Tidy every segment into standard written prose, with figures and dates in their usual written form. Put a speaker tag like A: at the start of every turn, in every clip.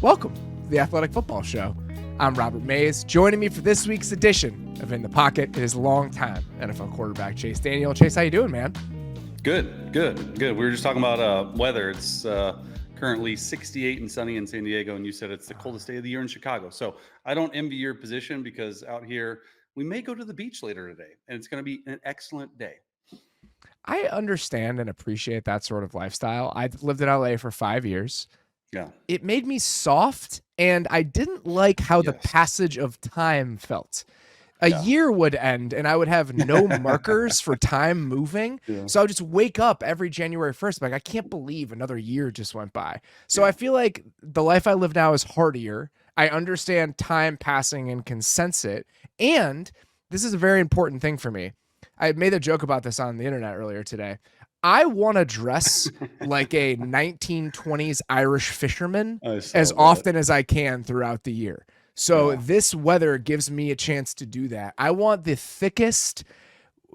A: Welcome to the Athletic Football Show. I'm Robert Mays. Joining me for this week's edition of In the Pocket is longtime NFL quarterback Chase Daniel. Chase, how you doing, man?
B: Good. We were just talking about weather. It's currently 68 and sunny in San Diego, and you said it's the coldest day of the year in Chicago. So I don't envy your position because out here we may go to the beach later today, and it's going to be an excellent day.
A: I understand and appreciate that sort of lifestyle. I lived in LA for 5 years.
B: Yeah.
A: It made me soft, and I didn't like how the passage of time felt. A year would end, and I would have no markers for time moving. Yeah. So I would just wake up every January 1st, like, I can't believe another year just went by. So I feel like the life I live now is hardier. I understand time passing and can sense it. And this is a very important thing for me. I made a joke about this on the internet earlier today. I want to dress like a 1920s Irish fisherman as often as I can throughout the year. So this weather gives me a chance to do that. I want the thickest,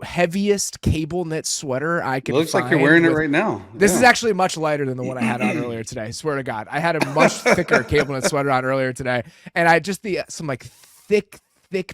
A: heaviest cable knit sweater I can find.
B: Looks like you're wearing it right now.
A: This is actually much lighter than the one I had on earlier today. I swear to God. I had a much thicker cable knit sweater on earlier today. And I just some like thick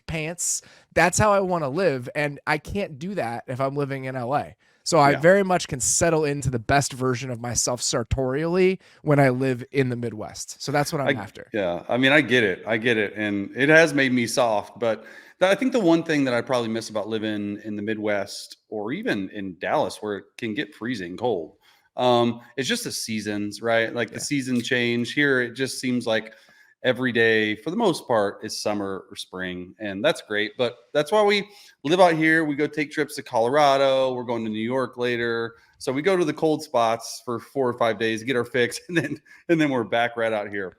A: pants. That's how I want to live. And I can't do that if I'm living in LA. So I very much can settle into the best version of myself sartorially when I live in the Midwest. So that's what I'm after.
B: Yeah. I mean, I get it. And it has made me soft, but I think the one thing that I probably miss about living in the Midwest or even in Dallas where it can get freezing cold, it's just the seasons, right? Like the season change here. It just seems like every day for the most part is summer or spring, and that's great. But that's why we live out here. We go take trips to Colorado. We're going to New York later. So we go to the cold spots for 4 or 5 days, get our fix, and then we're back right out here.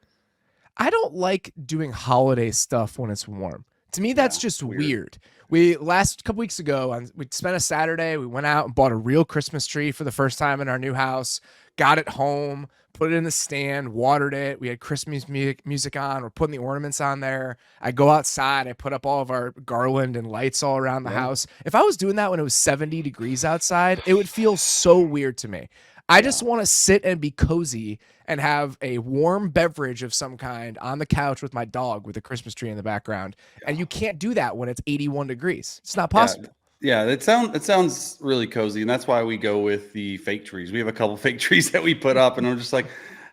A: I don't like doing holiday stuff when it's warm. To me, that's just weird. We last couple weeks ago, we spent a Saturday. We went out and bought a real Christmas tree for the first time in our new house, got it home, put it in the stand, watered it. We had Christmas music on. We're putting the ornaments on there. I go outside. I put up all of our garland and lights all around the house. If I was doing that when it was 70 degrees outside, it would feel so weird to me. I just want to sit and be cozy and have a warm beverage of some kind on the couch with my dog with a Christmas tree in the background. And you can't do that when it's 81 degrees. It's not possible.
B: Yeah, it sounds really cozy, and that's why we go with the fake trees. We have a couple fake trees that we put up, and I'm just like,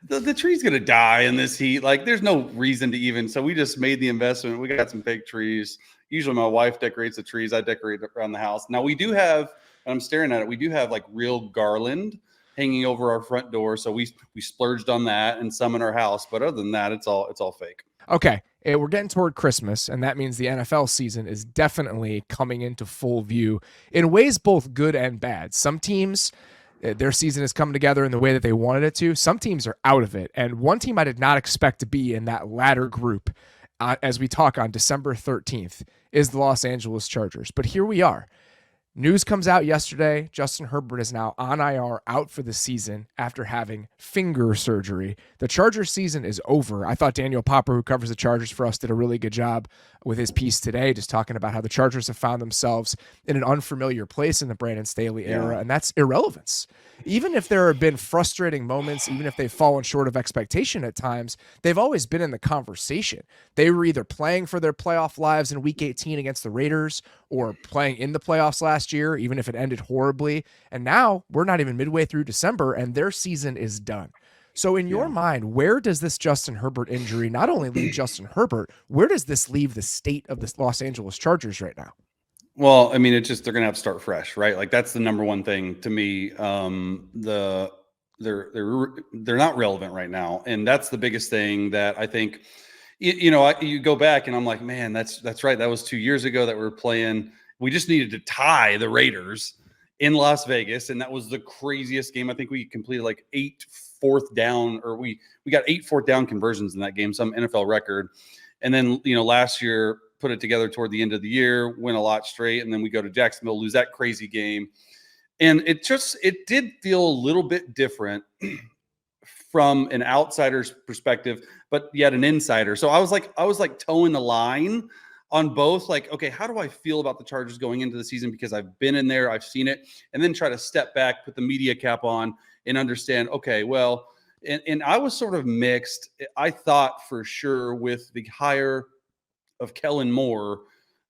B: the tree's gonna die in this heat. Like, there's no reason to even. So we just made the investment. We got some fake trees. Usually, my wife decorates the trees. I decorate around the house. Now we do have. I'm staring at it. We do have like real garland hanging over our front door. So we splurged on that and some in our house. But other than that, it's all fake.
A: Okay. We're getting toward Christmas, and that means the NFL season is definitely coming into full view in ways both good and bad. Some teams, their season has come together in the way that they wanted it to. Some teams are out of it. And one team I did not expect to be in that latter group as we talk on December 13th is the Los Angeles Chargers. But here we are. News comes out yesterday. Justin Herbert is now on IR, out for the season after having finger surgery. The Chargers season is over. I thought Daniel Popper, who covers the Chargers for us, did a really good job with his piece today, just talking about how the Chargers have found themselves in an unfamiliar place in the Brandon Staley era, and that's irrelevance. Even if there have been frustrating moments, even if they've fallen short of expectation at times, they've always been in the conversation. They were either playing for their playoff lives in Week 18 against the Raiders or playing in the playoffs last year, even if it ended horribly. And now we're not even midway through December, and their season is done. So in your mind, where does this Justin Herbert injury not only leave Justin Herbert, where does this leave the state of the Los Angeles Chargers right now?
B: Well, I mean, it's just they're going to have to start fresh, right? Like that's the number one thing to me. They're not relevant right now, and that's the biggest thing that I think. You go back and I'm like, man, that's right. That was 2 years ago that we were playing. We just needed to tie the Raiders in Las Vegas, and that was the craziest game. I think we completed like 8 fourth down, or we got 8 fourth down conversions in that game, some NFL record. And then last year, put it together toward the end of the year, win a lot straight, and then we go to Jacksonville, lose that crazy game. And it did feel a little bit different from an outsider's perspective, but yet an insider. So I was like towing the line on both, like, okay, how do I feel about the Chargers going into the season? Because I've been in there, I've seen it, and then try to step back, put the media cap on and understand, okay, well, And I was sort of mixed. I thought for sure with the hire of Kellen Moore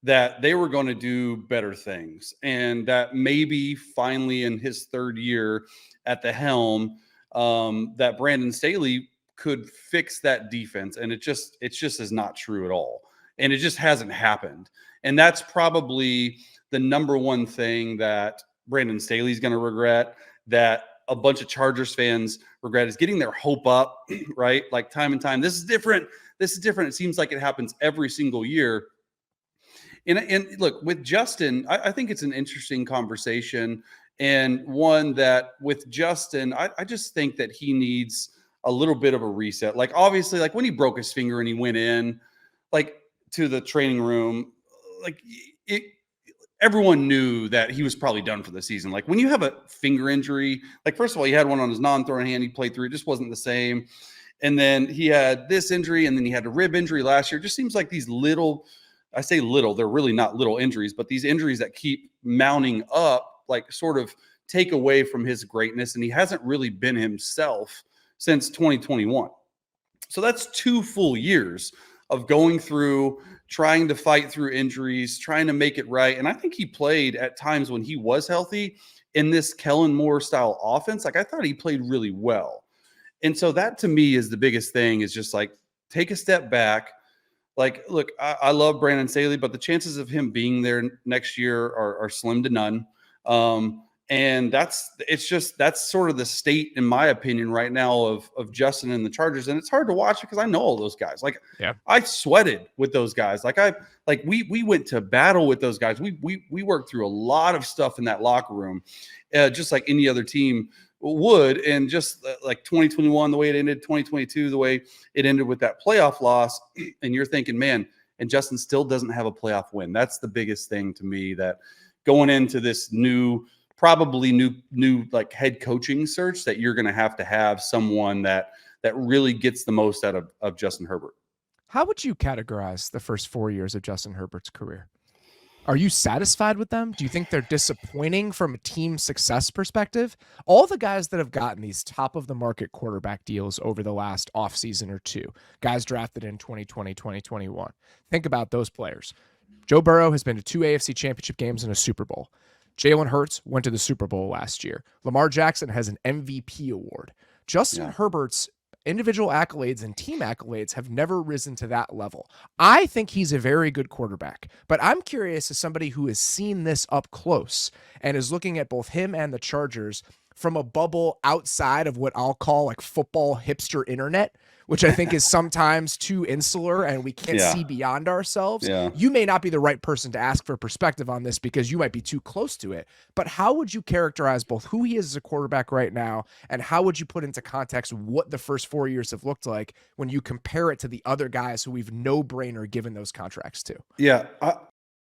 B: that they were going to do better things, and that maybe finally in his third year at the helm, that Brandon Staley could fix that defense. And it just is not true at all. And it just hasn't happened. And that's probably the number one thing that Brandon Staley's going to regret, that a bunch of Chargers fans regret, is getting their hope up, right? Like time and time. This is different. This is different. It seems like it happens every single year. And look, with Justin, I think it's an interesting conversation, and one that with Justin, I just think that he needs a little bit of a reset. Like obviously, like when he broke his finger and he went in, like to the training room, like everyone knew that he was probably done for the season. Like when you have a finger injury, like first of all, he had one on his non-throwing hand. He played through it. Just wasn't the same. And then he had this injury, and then he had a rib injury last year. It just seems like these little, I say little, they're really not little injuries, but these injuries that keep mounting up, like sort of take away from his greatness. And he hasn't really been himself since 2021. So that's 2 full years of going through, trying to fight through injuries, trying to make it right. And I think he played at times when he was healthy in this Kellen Moore style offense. Like I thought he played really well. And so that to me is the biggest thing, is just like take a step back. Like, look, I love Brandon Staley, but the chances of him being there next year are slim to none. And that's sort of the state, in my opinion, right now of Justin and the Chargers. And it's hard to watch because I know all those guys. Like, yeah, I sweated with those guys. We went to battle with those guys. We worked through a lot of stuff in that locker room, just like any other team would. And just like 2021, the way it ended, 2022, the way it ended with that playoff loss. And you're thinking, man, and Justin still doesn't have a playoff win. That's the biggest thing to me, that going into this probably new like head coaching search, that you're going to have someone that really gets the most out of Justin Herbert.
A: How would you categorize the first 4 years of Justin Herbert's career? Are you satisfied with them? Do you think they're disappointing from a team success perspective? All the guys that have gotten these top of the market quarterback deals over the last offseason or two, guys drafted in 2020, 2021. Think about those players. Joe Burrow has been to 2 AFC championship games and a Super Bowl. Jalen Hurts went to the Super Bowl last year. Lamar Jackson has an MVP award. Justin Herbert's individual accolades and team accolades have never risen to that level. I think he's a very good quarterback, but I'm curious, as somebody who has seen this up close and is looking at both him and the Chargers from a bubble outside of what I'll call like football hipster internet, which I think is sometimes too insular and we can't see beyond ourselves. Yeah. You may not be the right person to ask for perspective on this because you might be too close to it, but how would you characterize both who he is as a quarterback right now, and how would you put into context what the first 4 years have looked like when you compare it to the other guys who we've no-brainer given those contracts to?
B: Yeah,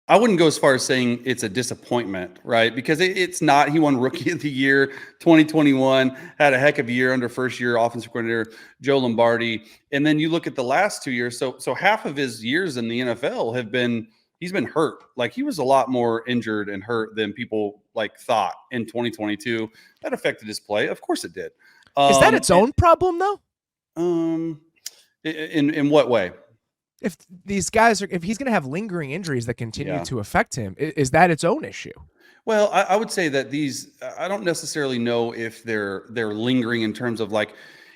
B: I wouldn't go as far as saying it's a disappointment, right? Because it's not. He won Rookie of the Year 2021, had a heck of a year under first-year offensive coordinator Joe Lombardi. And then you look at the last 2 years. So half of his years in the NFL he's been hurt. Like he was a lot more injured and hurt than people like thought in 2022. That affected his play. Of course it did.
A: Is that its own problem though?
B: In what way?
A: If these guys if he's going to have lingering injuries that continue to affect him, is that its own issue?
B: Well, I would say that I don't necessarily know if they're lingering in terms of like,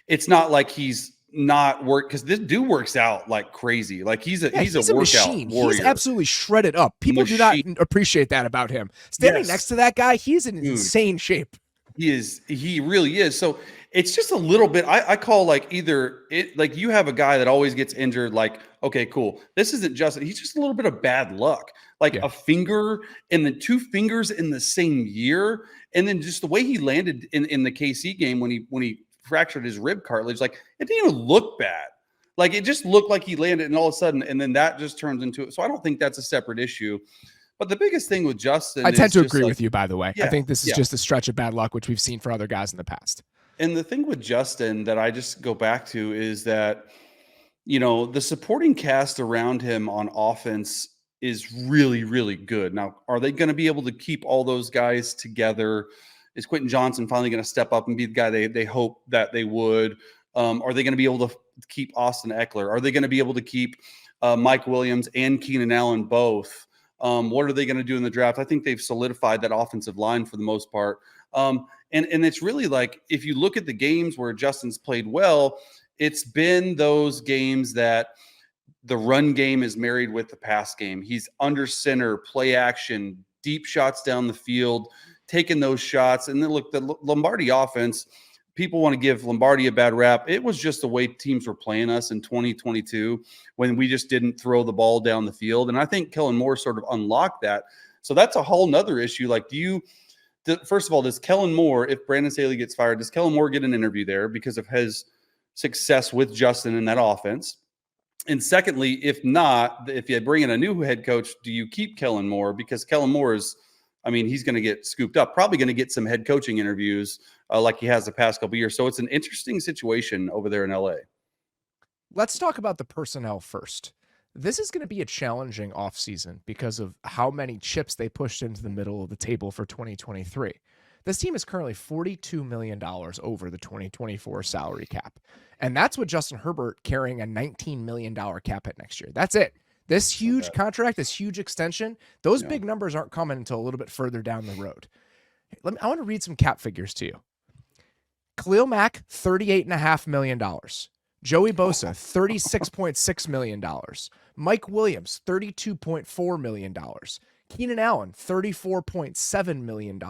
B: it's not like he's not because this dude works out like crazy. Like he's a workout
A: machine.
B: Warrior.
A: He's absolutely shredded up. People do not appreciate that about him. Standing next to that guy, he's in insane shape.
B: He really is. So it's just a little bit, I call like like you have a guy that always gets injured. Like, okay, cool. This isn't Justin. He's just a little bit of bad luck. Like a finger and then 2 fingers in the same year. And then just the way he landed in the KC game when he fractured his rib cartilage, like it didn't even look bad. Like it just looked like he landed and all of a sudden, and then that just turns into it. So I don't think that's a separate issue. But the biggest thing with Justin,
A: I tend to agree with you, by the way. I think this is just a stretch of bad luck, which we've seen for other guys in the past.
B: And the thing with Justin that I just go back to is that, the supporting cast around him on offense is really, really good. Now, are they going to be able to keep all those guys together? Is Quentin Johnson finally going to step up and be the guy they hope that they would? Are they going to be able to keep Austin Eckler? Are they going to be able to keep Mike Williams and Keenan Allen both? What are they going to do in the draft? I think they've solidified that offensive line for the most part. And it's really like, if you look at the games where Justin's played well, it's been those games that the run game is married with the pass game. He's under center, play action, deep shots down the field, taking those shots. And then look, the Lombardi offense, people want to give Lombardi a bad rap. It was just the way teams were playing us in 2022 when we just didn't throw the ball down the field. And I think Kellen Moore sort of unlocked that. So that's a whole nother issue. Like, first of all, does Kellen Moore, if Brandon Staley gets fired, does Kellen Moore get an interview there because of his success with Justin in that offense? And secondly, if not, if you bring in a new head coach, do you keep Kellen Moore? Because Kellen Moore is, I mean, he's going to get scooped up, probably going to get some head coaching interviews like he has the past couple of years. So it's an interesting situation over there in LA.
A: Let's talk about the personnel first. This is going to be a challenging offseason because of how many chips they pushed into the middle of the table for 2023. This team is currently $42 million over the 2024 salary cap. And that's with Justin Herbert carrying a $19 million cap hit next year. That's it. This huge contract, this huge extension, those big numbers aren't coming until a little bit further down the road. I want to read some cap figures to you. Khalil Mack, $38.5 million. Joey Bosa, $36.6 million. Mike Williams, $32.4 million. Keenan Allen, $34.7 million.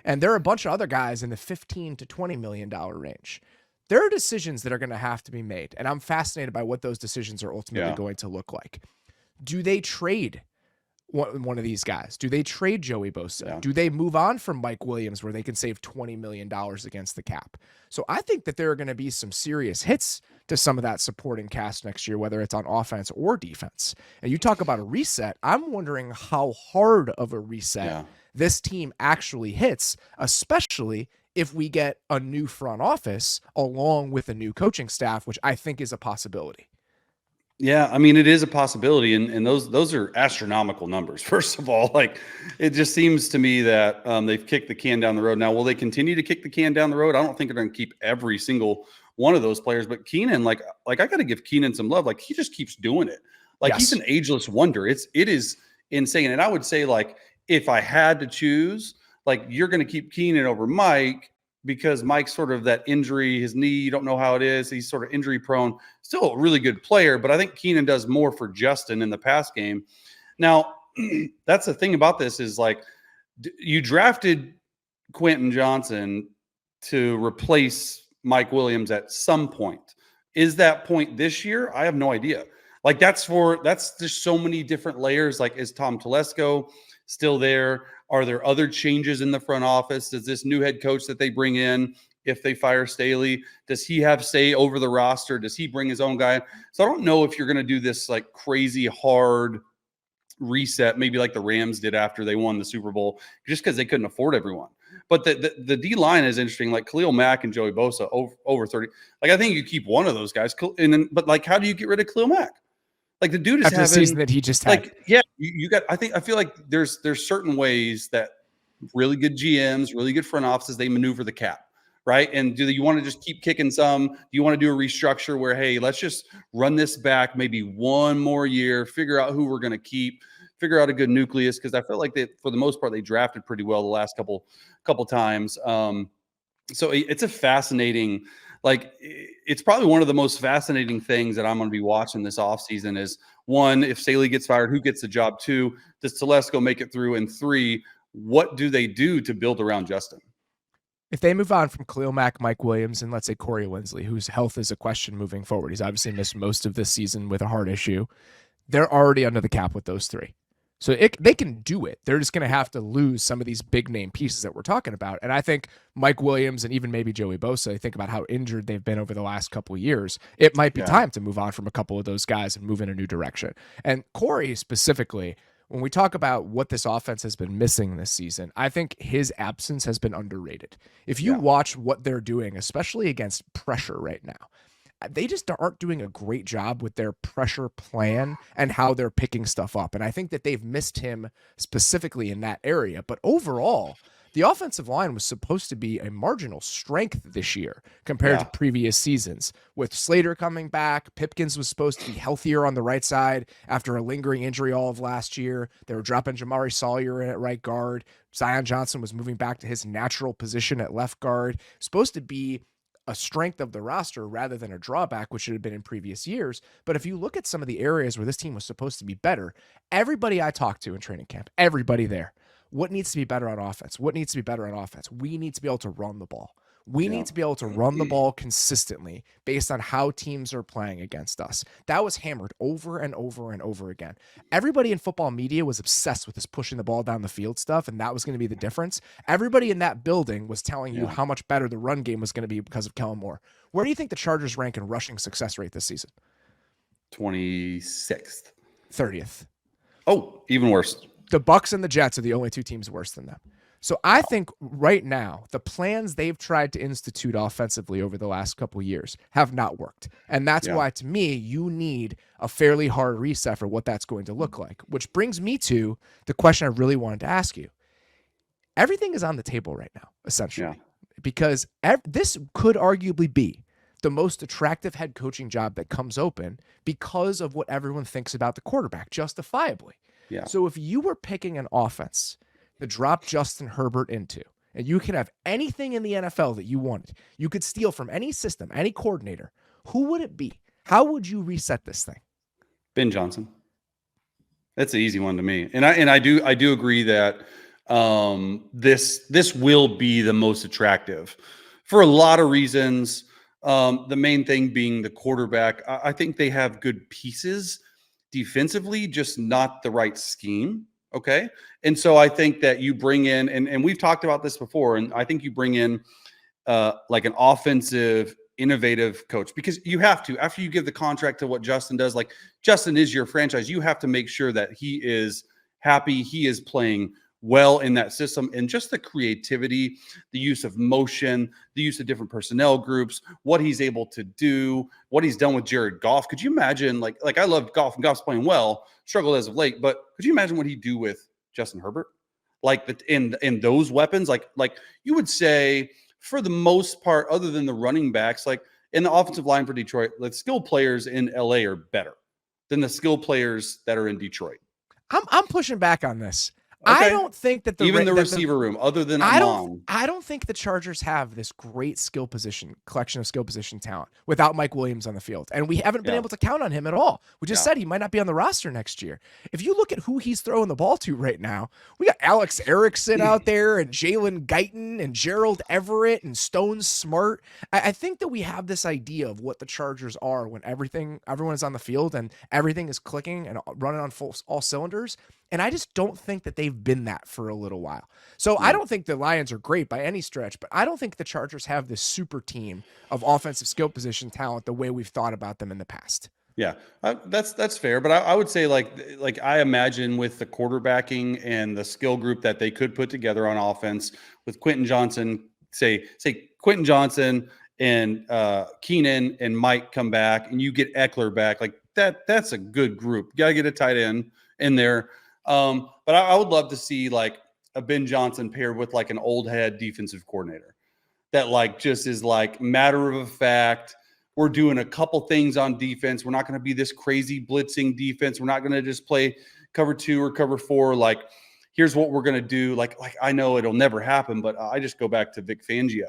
A: And there are a bunch of other guys in the $15 to $20 million range. There are decisions that are going to have to be made, and I'm fascinated by what those decisions are ultimately going to look like. Do they trade one of these guys? Do they trade Joey Bosa? Yeah. Do they move on from Mike Williams where they can save $20 million against the cap? So I think that there are going to be some serious hits to some of that supporting cast next year, whether it's on offense or defense. And you talk about a reset. I'm wondering how hard of a reset this team actually hits, especially if we get a new front office along with a new coaching staff, which I think is a possibility.
B: Yeah, I mean, it is a possibility, and those are astronomical numbers. First of all, like, it just seems to me that they've kicked the can down the road. Now, will they continue to kick the can down the road? I don't think they're going to keep every single one of those players, but Keenan, like I got to give Keenan some love. Like, he just keeps doing it. Like, he's an ageless wonder. It is insane. And I would say, like, if I had to choose, like, you're going to keep Keenan over Mike, because Mike's sort of that injury, his knee, you don't know how it is. He's sort of injury prone, still a really good player, but I think Keenan does more for Justin in the pass game. Now, that's the thing about this is, like, you drafted Quentin Johnson to replace Mike Williams at some point. Is that point this year? I have no idea. Like, that's just so many different layers. Like, is Tom Telesco still there? Are there other changes in the front office? Does this new head coach that they bring in, if they fire Staley, does he have say over the roster? Does he bring his own guy? So I don't know if you're going to do this like crazy hard reset, maybe like the Rams did after they won the Super Bowl, just because they couldn't afford everyone. But the D line is interesting, like Khalil Mack and Joey Bosa over 30. Like, I think you keep one of those guys, but like, how do you get rid of Khalil Mack? Like, the dude is
A: after the season that he just had.
B: Like, yeah, you got. I feel like there's certain ways that really good GMs, really good front offices, they maneuver the cap, right? And do you want to just keep kicking some? Do you want to do a restructure where, hey, let's just run this back maybe one more year, figure out who we're going to keep, figure out a good nucleus? Because I felt like for the most part, they drafted pretty well the last couple times. So it's a fascinating. Like, it's probably one of the most fascinating things that I'm going to be watching this offseason is, one, if Staley gets fired, who gets the job? Two, does Telesco make it through? And three, what do they do to build around Justin?
A: If they move on from Khalil Mack, Mike Williams, and let's say Corey Linsley, whose health is a question moving forward, he's obviously missed most of this season with a heart issue, they're already under the cap with those three. So they can do it. They're just going to have to lose some of these big name pieces that we're talking about. And I think Mike Williams and even maybe Joey Bosa, think about how injured they've been over the last couple of years. It might be time to move on from a couple of those guys and move in a new direction. And Corey specifically, when we talk about what this offense has been missing this season, I think his absence has been underrated. If you watch what they're doing, especially against pressure right now, they just aren't doing a great job with their pressure plan and how they're picking stuff up. And I think that they've missed him specifically in that area. But overall, The offensive line was supposed to be a marginal strength this year compared to
B: Yeah.
A: previous seasons. With Slater coming back, Pipkins was supposed to be healthier on the right side after a lingering injury all of last year. They were dropping Jamari Sawyer in at right guard. Zion Johnson was moving back to his natural position at left guard. Supposed to be a strength of the roster rather than a drawback, which should have been in previous years. But if you look at some of the areas where this team was supposed to be better, everybody I talked to in training camp, everybody there, what needs to be better on offense? What needs to be better on offense? We need to be able to run the ball. We
B: Yeah.
A: need to be able to run the ball consistently based on how teams are playing against us. That was hammered over and over and over again. Everybody in football media was obsessed with this pushing the ball down the field stuff, and that was going to be the difference. Everybody in that building was telling you
B: Yeah.
A: how much better the run game was going to be because of Kellen Moore. Where do you think the Chargers rank in rushing success rate this season?
B: 26th.
A: 30th.
B: Oh, even worse.
A: The Bucks and the Jets are the only two teams worse than them. So I think right now, the plans they've tried to institute offensively over the last couple of years have not worked. And that's why, to me, you need a fairly hard reset for what that's going to look like, which brings me to the question I really wanted to ask you. Everything is on the table right now, essentially, because this could arguably be the most attractive head coaching job that comes open because of what everyone thinks about the quarterback, justifiably.
B: Yeah.
A: So if you were picking an offense to drop Justin Herbert into, and you can have anything in the NFL that you wanted, you could steal from any system, any coordinator, who would it be? How would you reset this thing?
B: Ben Johnson. That's an easy one to me. And I do agree that this will be the most attractive for a lot of reasons. The main thing being the quarterback. I think they have good pieces defensively, just not the right scheme. Okay. And so I think that you bring in, and we've talked about this before, and I think you bring in like an offensive, innovative coach, because you have to, after you give the contract to what Justin does, like Justin is your franchise, you have to make sure that he is happy, he is playing well in that system, and just the creativity, the use of motion, the use of different personnel groups, what he's able to do, what he's done with Jared Goff. Could you imagine, like I loved Goff, and Goff's playing well, struggled as of late, but could you imagine what he'd do with Justin Herbert? Like in those weapons, like you would say, for the most part, other than the running backs, like in the offensive line for Detroit, the skill players in LA are better than the skill players that are in Detroit.
A: I'm pushing back on this.
B: Okay.
A: I don't think that
B: the receiver room, other than
A: I don't think the Chargers have this great collection of skill position talent without Mike Williams on the field. And we haven't been able to count on him at all. We just said he might not be on the roster next year. If you look at who he's throwing the ball to right now, we got Alex Erickson out there, and Jalen Guyton, and Gerald Everett, and Stone Smart. I think that we have this idea of what the Chargers are when everyone is on the field and everything is clicking and running on all cylinders. And I just don't think that they've been that for a little while. So I don't think the Lions are great by any stretch, but I don't think the Chargers have this super team of offensive skill position talent the way we've thought about them in the past.
B: Yeah, that's fair. But I would say like I imagine with the quarterbacking and the skill group that they could put together on offense with Quentin Johnson, say Quentin Johnson and Keenan and Mike come back, and you get Eckler back, like that's a good group. You got to get a tight end in there. But I would love to see like a Ben Johnson paired with like an old head defensive coordinator that like just is like matter of fact. We're doing a couple things on defense. We're not going to be this crazy blitzing defense. We're not going to just play cover 2 or cover 4. Like, here's what we're going to do. Like I know it'll never happen, but I just go back to Vic Fangio.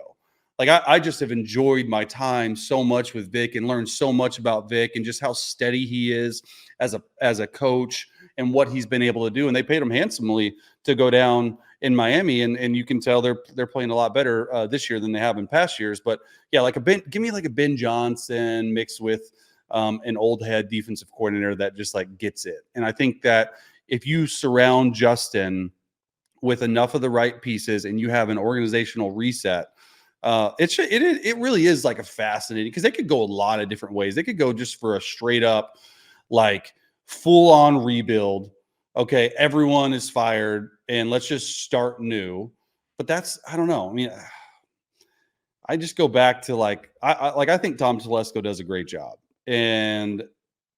B: Like I just have enjoyed my time so much with Vic and learned so much about Vic and just how steady he is as a coach and what he's been able to do. And they paid him handsomely to go down in Miami. And you can tell they're playing a lot better this year than they have in past years. But yeah, give me like a Ben Johnson mixed with an old head defensive coordinator that just like gets it. And I think that if you surround Justin with enough of the right pieces and you have an organizational reset, it really is like a fascinating, because they could go a lot of different ways. They could go just for a straight up like full on rebuild. Okay, everyone is fired and let's just start new. But I don't know. I mean, I just go back to I think Tom Telesco does a great job. And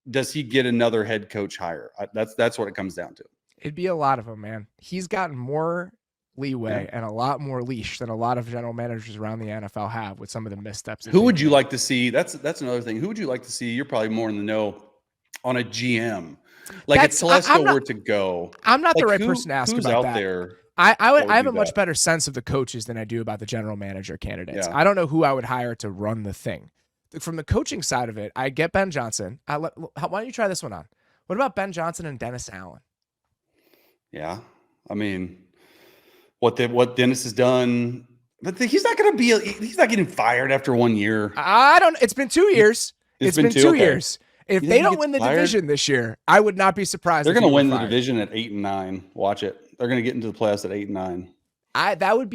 B: does he get another head coach hire? That's what it comes down to.
A: It'd be a lot of them, man. He's gotten more leeway and a lot more leash than a lot of general managers around the NFL have with some of the missteps.
B: Who would you like to see? That's another thing. Who would you like to see? You're probably more in the know on a GM. Like if Telesco were to go.
A: I'm not
B: like
A: the right person to ask
B: who's
A: about
B: out
A: that.
B: there.
A: I have a much better sense of the coaches than I do about the general manager candidates. I don't know who I would hire to run the thing. From the coaching side of it, I get Ben Johnson. Why don't you try this one on? What about Ben Johnson and Dennis Allen?
B: Yeah. I mean, what Dennis has done, but he's not getting fired after 1 year.
A: It's been 2 years. It's been 2 years. If they don't win the division this year, I would not be surprised.
B: They're going to win the division at 8-9. Watch it. They're going to get into the playoffs at 8-9.
A: That'd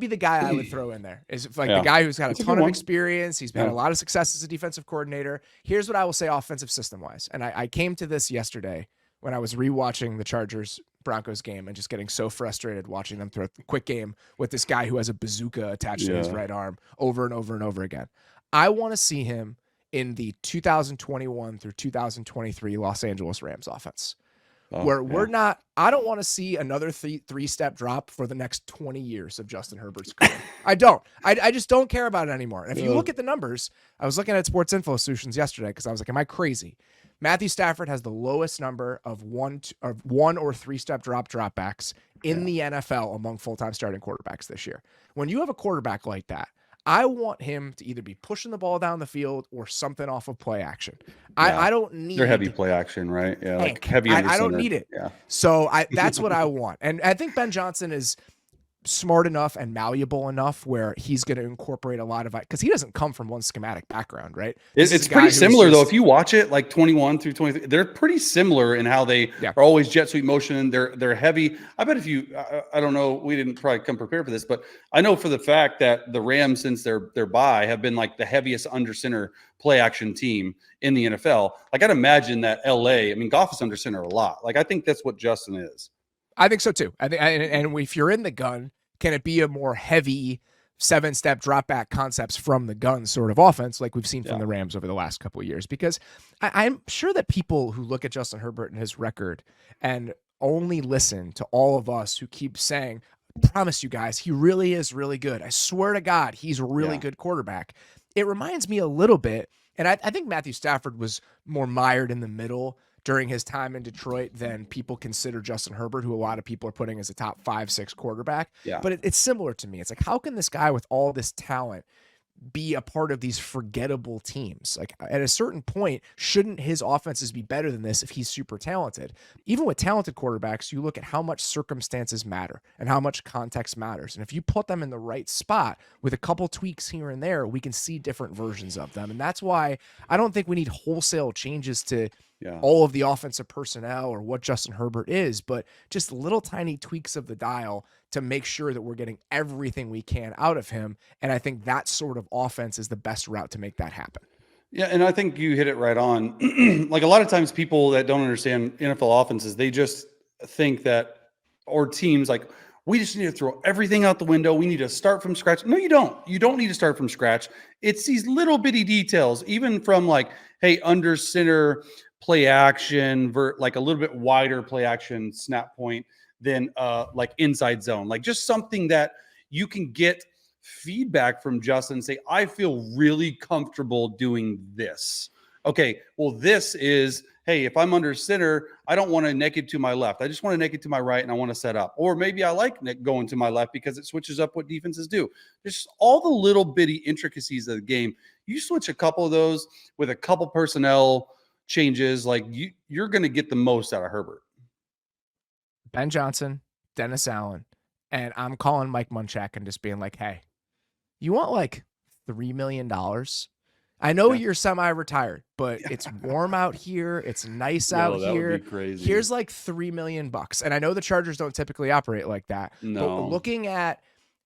A: be the guy I would throw in there. Is like the guy who's got a ton of experience. He's had a lot of success as a defensive coordinator. Here's what I will say offensive system wise. And I came to this yesterday when I was rewatching the Chargers Broncos game and just getting so frustrated watching them throw a quick game with this guy who has a bazooka attached to his right arm over and over and over again. I want to see him in the 2021 through 2023 Los Angeles Rams offense. I don't want to see another three-step drop for the next 20 years of Justin Herbert's career. I don't. I just don't care about it anymore. And if you look at the numbers, I was looking at Sports Info Solutions yesterday because I was like, am I crazy? Matthew Stafford has the lowest number of one or three-step dropbacks in the NFL among full-time starting quarterbacks this year. When you have a quarterback like that, I want him to either be pushing the ball down the field or something off of play action. I don't need.
B: They're heavy play action, right? Yeah, like heavy.
A: I don't need it. Yeah. So that's what I want, and I think Ben Johnson is smart enough and malleable enough where he's going to incorporate a lot of it because he doesn't come from one schematic background, right?
B: It's pretty similar though. If you watch it, like 21 through 23, they're pretty similar in how they are always jet sweep motion. They're heavy. I bet if you, I don't know, we didn't probably come prepared for this, but I know for the fact that the Rams, since their bye, have been like the heaviest under center play action team in the NFL. Like I'd imagine that LA, I mean, Goff is under center a lot. Like I think that's what Justin is.
A: I think so too. I think, and if you're in the gun, can it be a more heavy 7-step drop back concepts from the gun sort of offense like we've seen from the Rams over the last couple of years? Because I'm sure that people who look at Justin Herbert and his record and only listen to all of us who keep saying, I promise you guys, he really is really good. I swear to God, he's a really good quarterback. It reminds me a little bit, and I think Matthew Stafford was more mired in the middle during his time in Detroit than people consider Justin Herbert, who a lot of people are putting as a top 5-6 quarterback. Yeah. But it's similar to me. It's like, how can this guy with all this talent be a part of these forgettable teams? Like at a certain point, shouldn't his offenses be better than this if he's super talented? Even with talented quarterbacks, you look at how much circumstances matter and how much context matters. And if you put them in the right spot with a couple tweaks here and there, we can see different versions of them. And that's why I don't think we need wholesale changes to all of the offensive personnel or what Justin Herbert is, but just little tiny tweaks of the dial to make sure that we're getting everything we can out of him. And I think that sort of offense is the best route to make that happen.
B: Yeah, and I think you hit it right on. Like a lot of times people that don't understand NFL offenses, they just think that, or teams like, we just need to throw everything out the window. We need to start from scratch. No, you don't. You don't need to start from scratch. It's these little bitty details, even from like, hey, under center play action, like a little bit wider play action snap point than like inside zone. Like just something that you can get feedback from Justin and say, I feel really comfortable doing this. Okay, well, this is, hey, if I'm under center, I don't want to naked to my left. I just want to naked to my right and I want to set up. Or maybe I like going to my left because it switches up what defenses do. Just all the little bitty intricacies of the game. You switch a couple of those with a couple personnel changes, like you're going to get the most out of Herbert.
A: Ben Johnson, Dennis Allen, and I'm calling Mike Munchak and just being like, hey, you want like $3 million? I know you're semi-retired, but it's warm out here. It's nice out here.
B: Would be crazy.
A: Here's like $3 million. And I know the Chargers don't typically operate like that.
B: No.
A: But looking at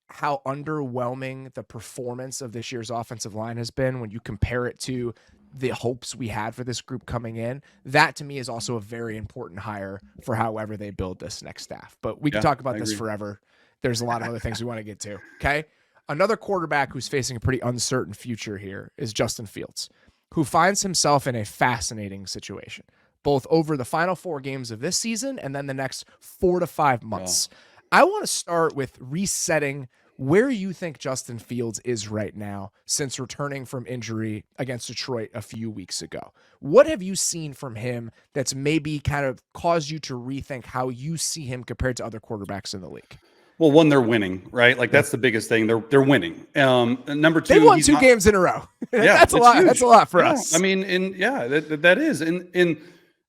A: how underwhelming the performance of this year's offensive line has been when you compare it to the hopes we had for this group coming in, that to me is also a very important hire for however they build this next staff. But we can talk about this forever. There's a lot of other things we want to get to. Okay. Another quarterback who's facing a pretty uncertain future here is Justin Fields, who finds himself in a fascinating situation, both over the final 4 games of this season and then the next 4 to 5 months. I want to start with resetting where you think Justin Fields is right now since returning from injury against Detroit a few weeks ago. What have you seen from him that's maybe kind of caused you to rethink how you see him compared to other quarterbacks in the league?
B: Well, one, they're winning, right? Like
A: Yeah.
B: that's the biggest thing. They're winning. And number
A: They've
B: two,
A: won
B: he's
A: 2
B: not.
A: games in a row.
B: Yeah,
A: That's a
B: it's
A: lot.
B: huge.
A: That's a lot for
B: Yeah,
A: us.
B: I mean, and yeah, that is. And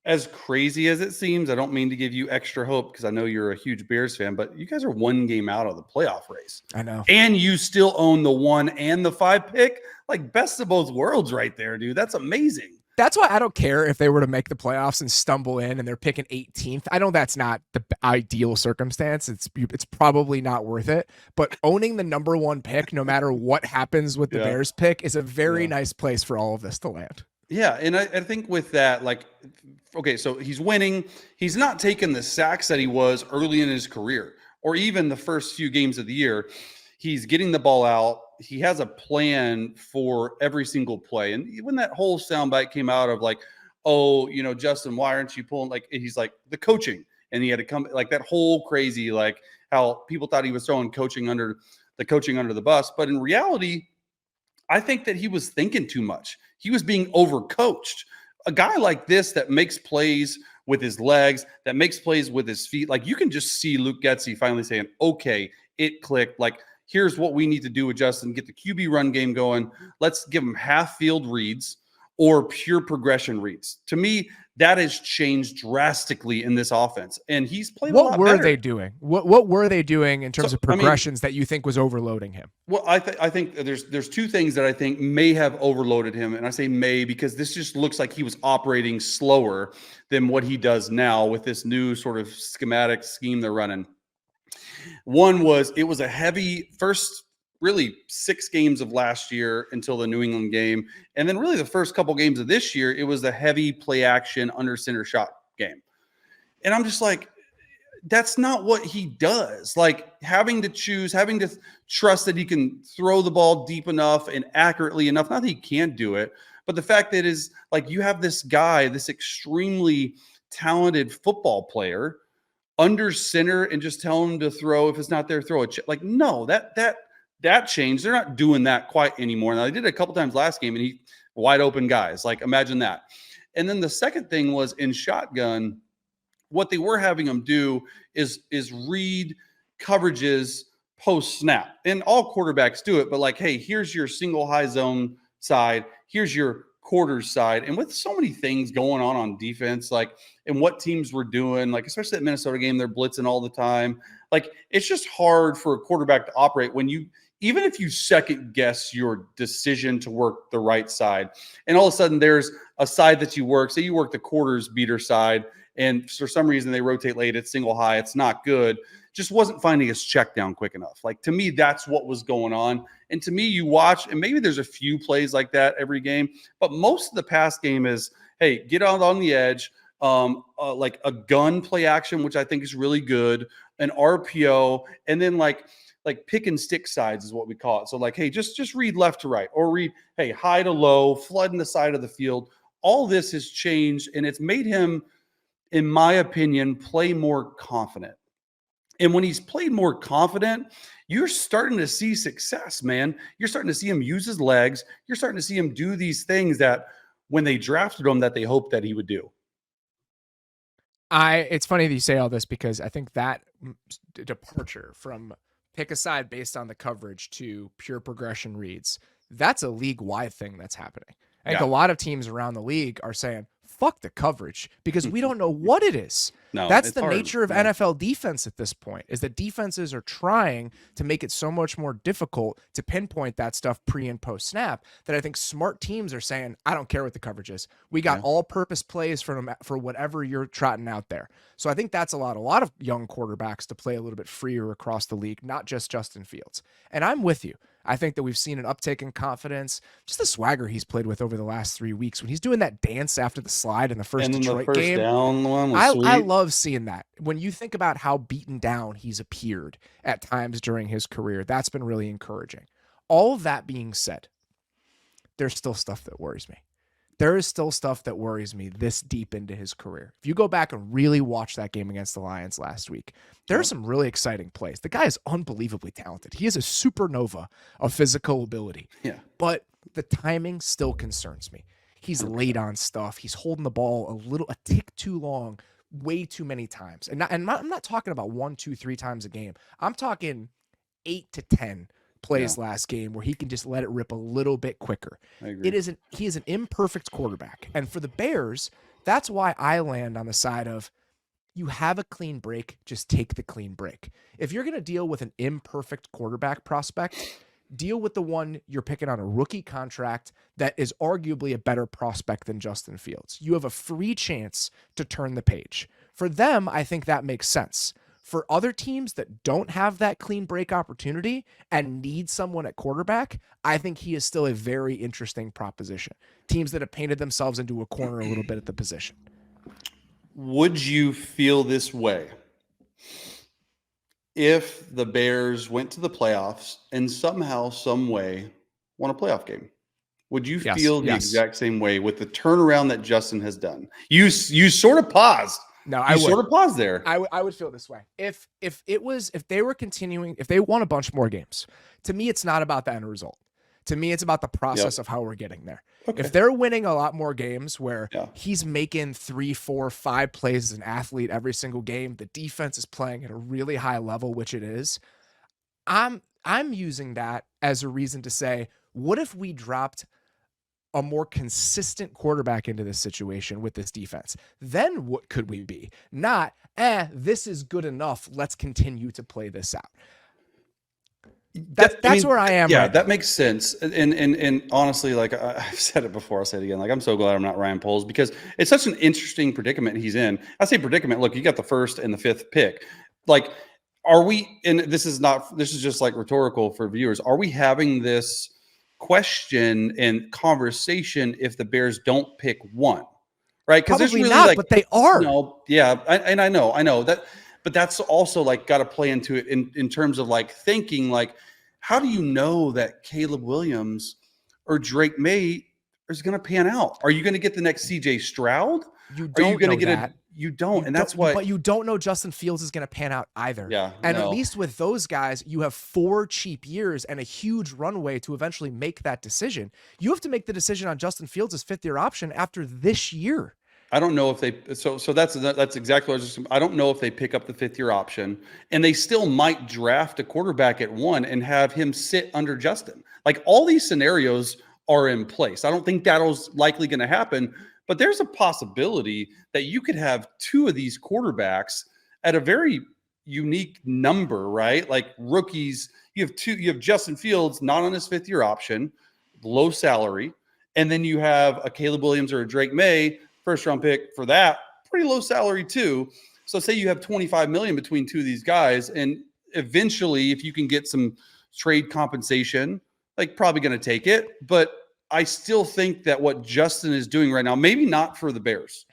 B: as crazy as it seems, I don't mean to give you extra hope because I know you're a huge Bears fan, but you guys are 1 game out of the playoff race.
A: I know.
B: And you still own the 1 and the 5 pick. Like best of both worlds right there, dude. That's amazing.
A: That's why I don't care if they were to make the playoffs and stumble in and they're picking 18th. I know that's not the ideal circumstance. It's probably not worth it. But owning the number 1 pick, no matter what happens with the
B: Yeah.
A: Bears pick, is a very
B: Yeah.
A: nice place for all of this to land.
B: Yeah, and I think with that, like, okay, so he's winning. He's not taking the sacks that he was early in his career, or even the first few games of the year. He's getting the ball out. He has a plan for every single play. And when that whole soundbite came out of like, oh, Justin, why aren't you pulling? Like, he's like the coaching, and he had to come like that whole crazy, like how people thought he was throwing coaching under the bus, but in reality, I think that he was thinking too much. He was being overcoached. A guy like this that makes plays with his legs, that makes plays with his feet, like you can just see Luke Getsy finally saying, okay, it clicked. Like, here's what we need to do with Justin, get the QB run game going. Let's give him half field reads or pure progression reads. To me, that has changed drastically in this offense. And he's played a lot better.
A: What were they doing? What were they doing in terms of progressions that you think was overloading him?
B: Well, I think there's 2 things that I think may have overloaded him. And I say may because this just looks like he was operating slower than what he does now with this new sort of schematic scheme they're running. One was it was a heavy first really 6 games of last year until the New England game. And then really the first couple games of this year, it was the heavy play action under center shot game. And I'm just like, that's not what he does. Like having to trust that he can throw the ball deep enough and accurately enough. Not that he can't do it, but the fact that is like you have this guy, this extremely talented football player under center and just tell him to throw. If it's not there, throw it. Like, no, that changed. They're not doing that quite anymore. Now they did it a couple times last game and he wide open guys. Like imagine that. And then the second thing was in shotgun, what they were having him do is read coverages post snap. And all quarterbacks do it, but like, hey, here's your single high zone side. Here's your quarters side. And with so many things going on defense, like, and what teams were doing, like, especially that Minnesota game, they're blitzing all the time. Like, it's just hard for a quarterback to operate when even if you second guess your decision to work the right side, and all of a sudden there's a side that you work, say you work the quarters beater side, and for some reason they rotate late, it's single high, it's not good, just wasn't finding his check down quick enough. Like, to me, that's what was going on. And to me, you watch, and maybe there's a few plays like that every game, but most of the pass game is, hey, get out on the edge, like a gun play action, which I think is really good, an RPO, and then like pick and stick sides is what we call it. So like, hey, just read left to right, or read, hey, high to low, flooding the side of the field. All this has changed, and it's made him, in my opinion, play more confident. And when he's played more confident, you're starting to see success, man. You're starting to see him use his legs. You're starting to see him do these things that when they drafted him that they hoped that he would do.
A: It's funny that you say all this because I think that departure from pick a side based on the coverage to pure progression reads, that's a league-wide thing that's happening. I think a lot of teams around the league are saying, fuck the coverage because we don't know what it is.
B: No,
A: that's the
B: hard.
A: nature of NFL defense at this point, is that defenses are trying to make it so much more difficult to pinpoint that stuff pre and post snap that I think smart teams are saying, I don't care what the coverage is. We got all-purpose plays for whatever you're trotting out there. So I think that's a lot of young quarterbacks to play a little bit freer across the league, not just Justin Fields. And I'm with you. I think that we've seen an uptick in confidence, just the swagger he's played with over the last 3 weeks. When he's doing that dance after the slide in the first Detroit game,
B: down one was
A: I love seeing that. When you think about how beaten down he's appeared at times during his career, that's been really encouraging. All of that being said, there's still stuff that worries me. there is still stuff that worries me this deep into his career. If you go back and really watch that game against the Lions last week, there are some really exciting plays. The guy is unbelievably talented. He is a supernova of physical ability.
B: Yeah.
A: But the timing still concerns me. He's late on stuff. He's holding the ball a tick too long, way too many times. And I'm not talking about 1, 2, 3 times a game. I'm talking 8 to 10 plays last game where he can just let it rip a little bit quicker.
B: I agree.
A: He is an imperfect quarterback. And for the Bears, that's why I land on the side of, you have a clean break, just take the clean break. If you're going to deal with an imperfect quarterback prospect, deal with the one you're picking on a rookie contract that is arguably a better prospect than Justin Fields. You have a free chance to turn the page. For them, I think that makes sense. For other teams that don't have that clean break opportunity and need someone at quarterback, I think he is still a very interesting proposition. Teams that have painted themselves into a corner a little bit at the position.
B: Would you feel this way if the Bears went to the playoffs and somehow, some way won a playoff game? Would you feel the exact same way with the turnaround that Justin has done? You sort of paused.
A: No, I would
B: sort of paused there.
A: I would feel this way. If they were continuing, if they won a bunch more games, to me, it's not about the end result. To me, it's about the process of how we're getting there. Okay. If they're winning a lot more games where he's making 3, 4, 5 plays as an athlete every single game, the defense is playing at a really high level, which it is, I'm using that as a reason to say, what if we dropped a more consistent quarterback into this situation with this defense? Then what could we be? Not, this is good enough, let's continue to play this out. That's where I am.
B: Yeah,
A: right
B: that makes sense. And honestly, like I've said it before, I'll say it again. Like, I'm so glad I'm not Ryan Poles, because it's such an interesting predicament he's in. I say predicament. Look, you got the 1st and the 5th pick. Like, are we? And this is just like rhetorical for viewers. Are we having this question and conversation if the Bears don't pick 1? Right? Because there's really
A: not, but they are.
B: No, yeah, and I know that. But that's also like got to play into it in terms of like thinking, like, how do you know that Caleb Williams or Drake May is going to pan out? Are you going to get the next CJ Stroud?
A: You don't know that.
B: You don't. And that's why.
A: But you don't know Justin Fields is going to pan out either.
B: Yeah.
A: And at least with those guys, you have 4 cheap years and a huge runway to eventually make that decision. You have to make the decision on Justin Fields' 5th-year option after this year.
B: I don't know if they so that's exactly what I was just, I don't know if they pick up the 5th-year option, and they still might draft a quarterback at 1 and have him sit under Justin. Like, all these scenarios are in place. I don't think that's likely going to happen, but there's a possibility that you could have 2 of these quarterbacks at a very unique number, right? Like, rookies, you have Justin Fields not on his 5th-year option, low salary, and then you have a Caleb Williams or a Drake May, 1st-round pick for that, pretty low salary too. So say you have $25 million between 2 of these guys, and eventually, if you can get some trade compensation, like, probably going to take it. But I still think that what Justin is doing right now, maybe not for the Bears,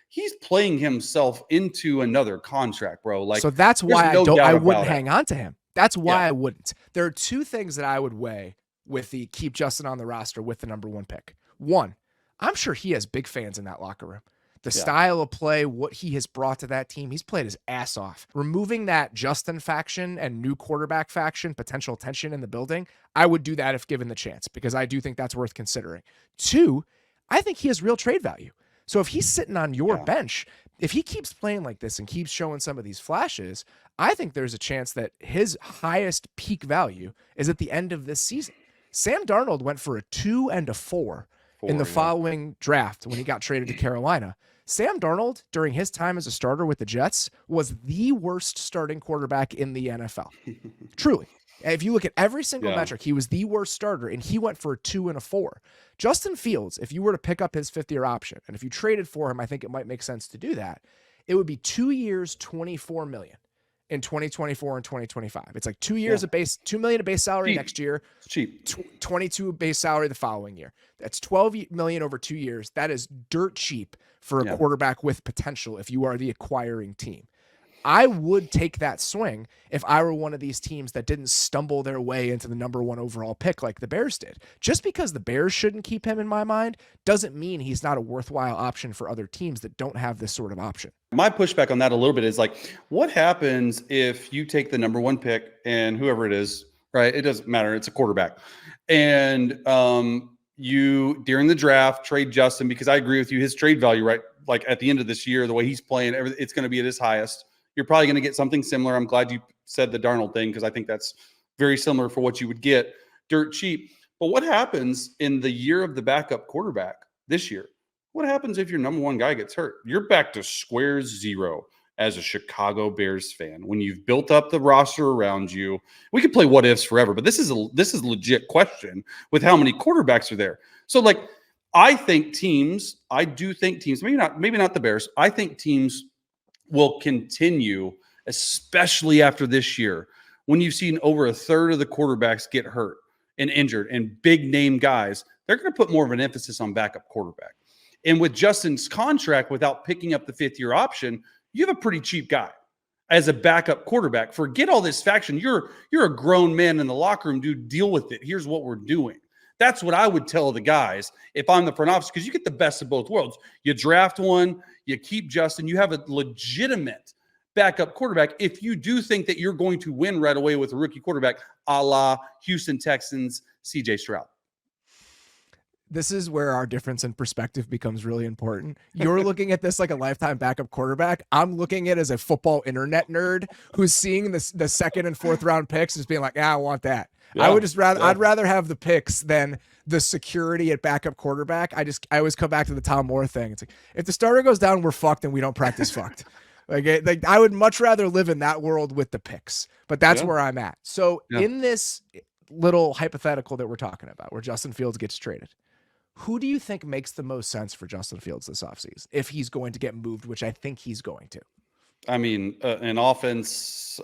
B: he's playing himself into another contract, bro. Like,
A: so that's why I wouldn't hang on to him. That's why I wouldn't. There are 2 things that I would weigh with the keep Justin on the roster with the number 1 pick. 1, I'm sure he has big fans in that locker room. The style of play, what he has brought to that team, he's played his ass off. Removing that Justin faction and new quarterback faction, potential tension in the building, I would do that if given the chance, because I do think that's worth considering. 2, I think he has real trade value. So if he's sitting on your bench, if he keeps playing like this and keeps showing some of these flashes, I think there's a chance that his highest peak value is at the end of this season. Sam Darnold went for a 2 and a 4 in the following draft when he got traded to Carolina. Sam Darnold, during his time as a starter with the Jets, was the worst starting quarterback in the NFL. Truly. If you look at every single metric, he was the worst starter, and he went for a 2 and a 4. Justin Fields, if you were to pick up his 5th-year option, and if you traded for him, I think it might make sense to do that, it would be 2 years, $24 million in 2024 and 2025. It's like 2 years of base, $2 million of base salary next year.
B: It's cheap.
A: 22 base salary the following year. That's $12 million over 2 years. That is dirt cheap for a quarterback with potential if you are the acquiring team. I would take that swing if I were one of these teams that didn't stumble their way into the number 1 overall pick like the Bears did. Just because the Bears shouldn't keep him in my mind doesn't mean he's not a worthwhile option for other teams that don't have this sort of option.
B: My pushback on that a little bit is like, what happens if you take the number 1 pick and whoever it is, right? It doesn't matter. It's a quarterback. And you, during the draft, trade Justin, because I agree with you, his trade value, right? Like at the end of this year, the way he's playing, it's going to be at his highest. You're probably going to get something similar. I'm glad you said the Darnold thing, because I think that's very similar for what you would get dirt cheap. But what happens in the year of the backup quarterback this year? What happens if your number 1 guy gets hurt? You're back to square zero as a Chicago Bears fan. When you've built up the roster around you, we could play what ifs forever, but this is a legit question with how many quarterbacks are there. So like, I do think teams, maybe not the Bears. I think teams will continue, especially after this year, when you've seen over a third of the quarterbacks get hurt and injured and big name guys, they're going to put more of an emphasis on backup quarterback. And with Justin's contract, without picking up the 5th-year option, you have a pretty cheap guy as a backup quarterback. Forget all this faction. You're a grown man in the locker room, dude. Deal with it. Here's what we're doing. That's what I would tell the guys if I'm the front office, because you get the best of both worlds. You draft one, you keep Justin, you have a legitimate backup quarterback. If you do think that you're going to win right away with a rookie quarterback, a la Houston Texans, CJ Stroud.
A: This is where our difference in perspective becomes really important. You're looking at this like a lifetime backup quarterback. I'm looking at it as a football internet nerd who's seeing the 2nd and 4th round picks and just being like, I want that. Yeah, I'd rather have the picks than the security at backup quarterback. I always come back to the Tom Moore thing. It's like, if the starter goes down, we're fucked and we don't practice fucked. Like I would much rather live in that world with the picks, but that's where I'm at. So in this little hypothetical that we're talking about, where Justin Fields gets traded, who do you think makes the most sense for Justin Fields this offseason if he's going to get moved, which I think he's going to?
B: I mean, an offense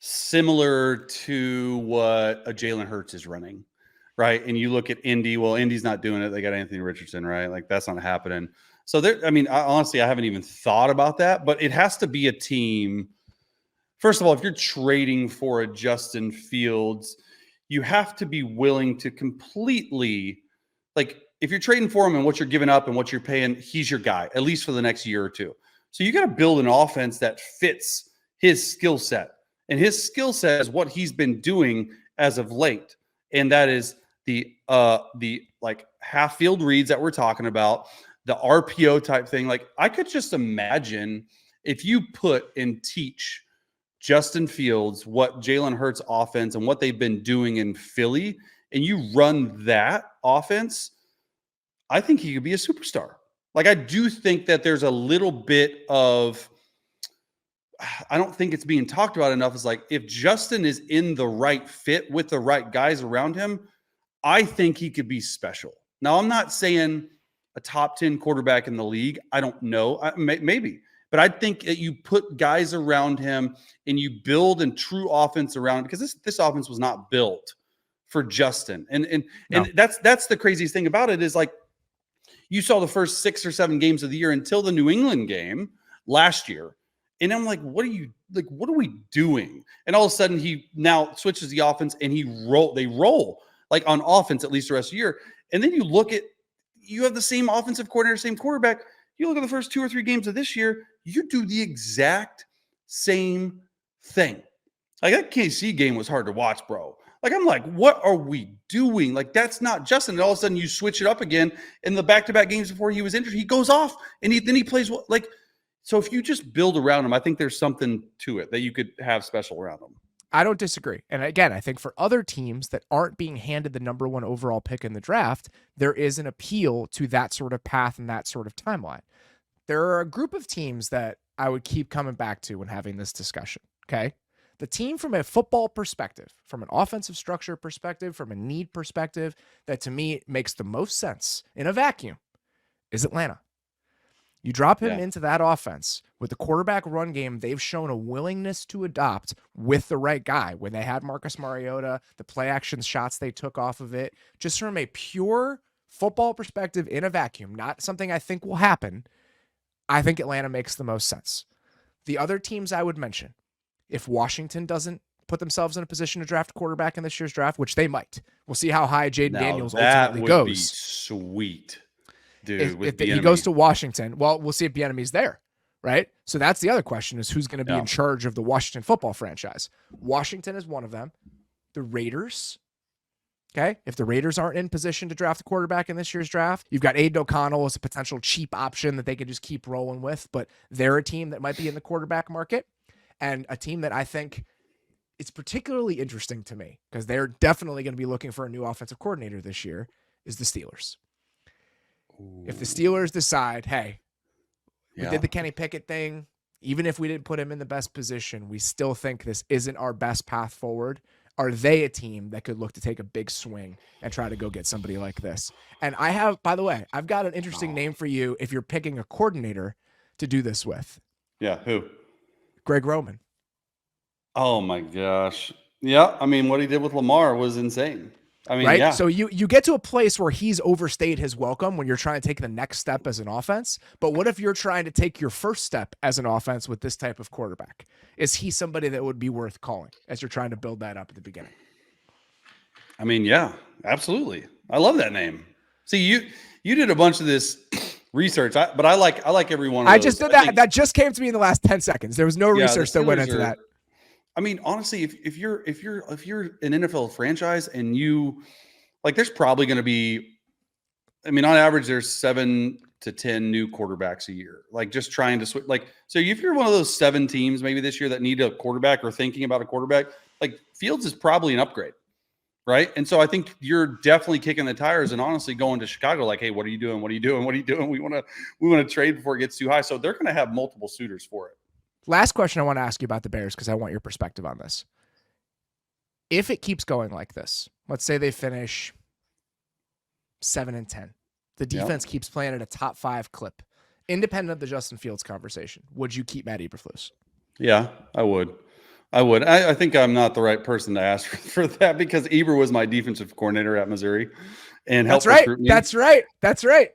B: similar to what a Jalen Hurts is running, right? And you look at Indy. Well, Indy's not doing it. They got Anthony Richardson, right? Like that's not happening. So honestly, I haven't even thought about that, but it has to be a team. First of all, if you're trading for a Justin Fields, you have to be willing to completely, like, if you're trading for him and what you're giving up and what you're paying, he's your guy, at least for the next year or two. So you got to build an offense that fits his skill set. And his skill set is what he's been doing as of late. And that is the like half field reads that we're talking about, the RPO type thing. Like, I could just imagine if you put and teach Justin Fields what Jalen Hurts offense and what they've been doing in Philly, and you run that offense, I think he could be a superstar. Like, I do think that there's a little bit of, I don't think it's being talked about enough. Is like, if Justin is in the right fit with the right guys around him, I think he could be special. Now, I'm not saying a top 10 quarterback in the league. I don't know. Maybe. But I think that you put guys around him and you build a true offense around him, because this offense was not built for Justin. And that's the craziest thing about it is, like, you saw the first 6 or 7 games of the year until the New England game last year. And I'm like, what are we doing? And all of a sudden he now switches the offense and they roll like on offense, at least the rest of the year. And then you have the same offensive coordinator, same quarterback. You look at the first 2 or 3 games of this year, you do the exact same thing. Like, that KC game was hard to watch, bro. Like, I'm like, what are we doing? Like, that's not Justin. And all of a sudden you switch it up again in the back-to-back games before he was injured. He goes off and then he plays like. So if you just build around him, I think there's something to it that you could have special around him.
A: I don't disagree. And again, I think for other teams that aren't being handed the number 1 overall pick in the draft, there is an appeal to that sort of path and that sort of timeline. There are a group of teams that I would keep coming back to when having this discussion, okay? The team from a football perspective, from an offensive structure perspective, from a need perspective, that to me makes the most sense in a vacuum is Atlanta. You drop him into that offense with the quarterback run game they've shown a willingness to adopt with the right guy. When they had Marcus Mariota, the play action shots they took off of it, just from a pure football perspective in a vacuum, not something I think will happen, I think Atlanta makes the most sense. The other teams I would mention, if Washington doesn't put themselves in a position to draft a quarterback in this year's draft, which they might, we'll see how high Jaden
B: Now
A: Daniels
B: that
A: ultimately
B: would be
A: goes.
B: sweet, dude.
A: If
B: With
A: he
B: Bieniemy.
A: goes to Washington, well, we'll see if Bieniemy's there, right? So that's the other question, is who's going to be in charge of the Washington football franchise. Washington is one of them. The Raiders. Okay, if the Raiders aren't in position to draft a quarterback in this year's draft, you've got Aiden O'Connell as a potential cheap option that they could just keep rolling with, but they're a team that might be in the quarterback market, and a team that I think it's particularly interesting to me because they're definitely going to be looking for a new offensive coordinator this year is the Steelers. Ooh. If the Steelers decide, hey, we did the Kenny Pickett thing, even if we didn't put him in the best position, we still think this isn't our best path forward. Are they a team that could look to take a big swing and try to go get somebody like this? And I have, by the way, I've got an interesting name for you if you're picking a coordinator to do this with.
B: Yeah, who?
A: Greg Roman.
B: Oh my gosh. Yeah, I mean, what he did with Lamar was insane. I mean,
A: right?
B: Yeah.
A: So you get to a place where he's overstayed his welcome when you're trying to take the next step as an offense. But what if you're trying to take your first step as an offense with this type of quarterback? Is he somebody that would be worth calling as you're trying to build that up at the beginning?
B: I mean, yeah, absolutely. I love that name. See, you did a bunch of this research, but I like every one of those.
A: I just did that. That just came to me in the last 10 seconds. There was no research that went into that.
B: I mean, honestly, if you're an NFL franchise and you like, there's probably going to be, I mean, on average, there's 7 to 10 new quarterbacks a year. Like, just trying to switch. Like, so if you're one of those 7 teams maybe this year that need a quarterback or thinking about a quarterback, like Fields is probably an upgrade, right? And so I think you're definitely kicking the tires and honestly going to Chicago like, hey, what are you doing? What are you doing? What are you doing? We want to trade before it gets too high. So they're going to have multiple suitors for it.
A: Last question I want to ask you about the Bears, because I want your perspective on this. If it keeps going like this, let's say they finish 7-10. The defense keeps playing at a top 5 clip, independent of the Justin Fields conversation. Would you keep Matt Eberflus?
B: Yeah, I would. I think I'm not the right person to ask for that because Eber was my defensive coordinator at Missouri and helped recruit me.
A: That's right.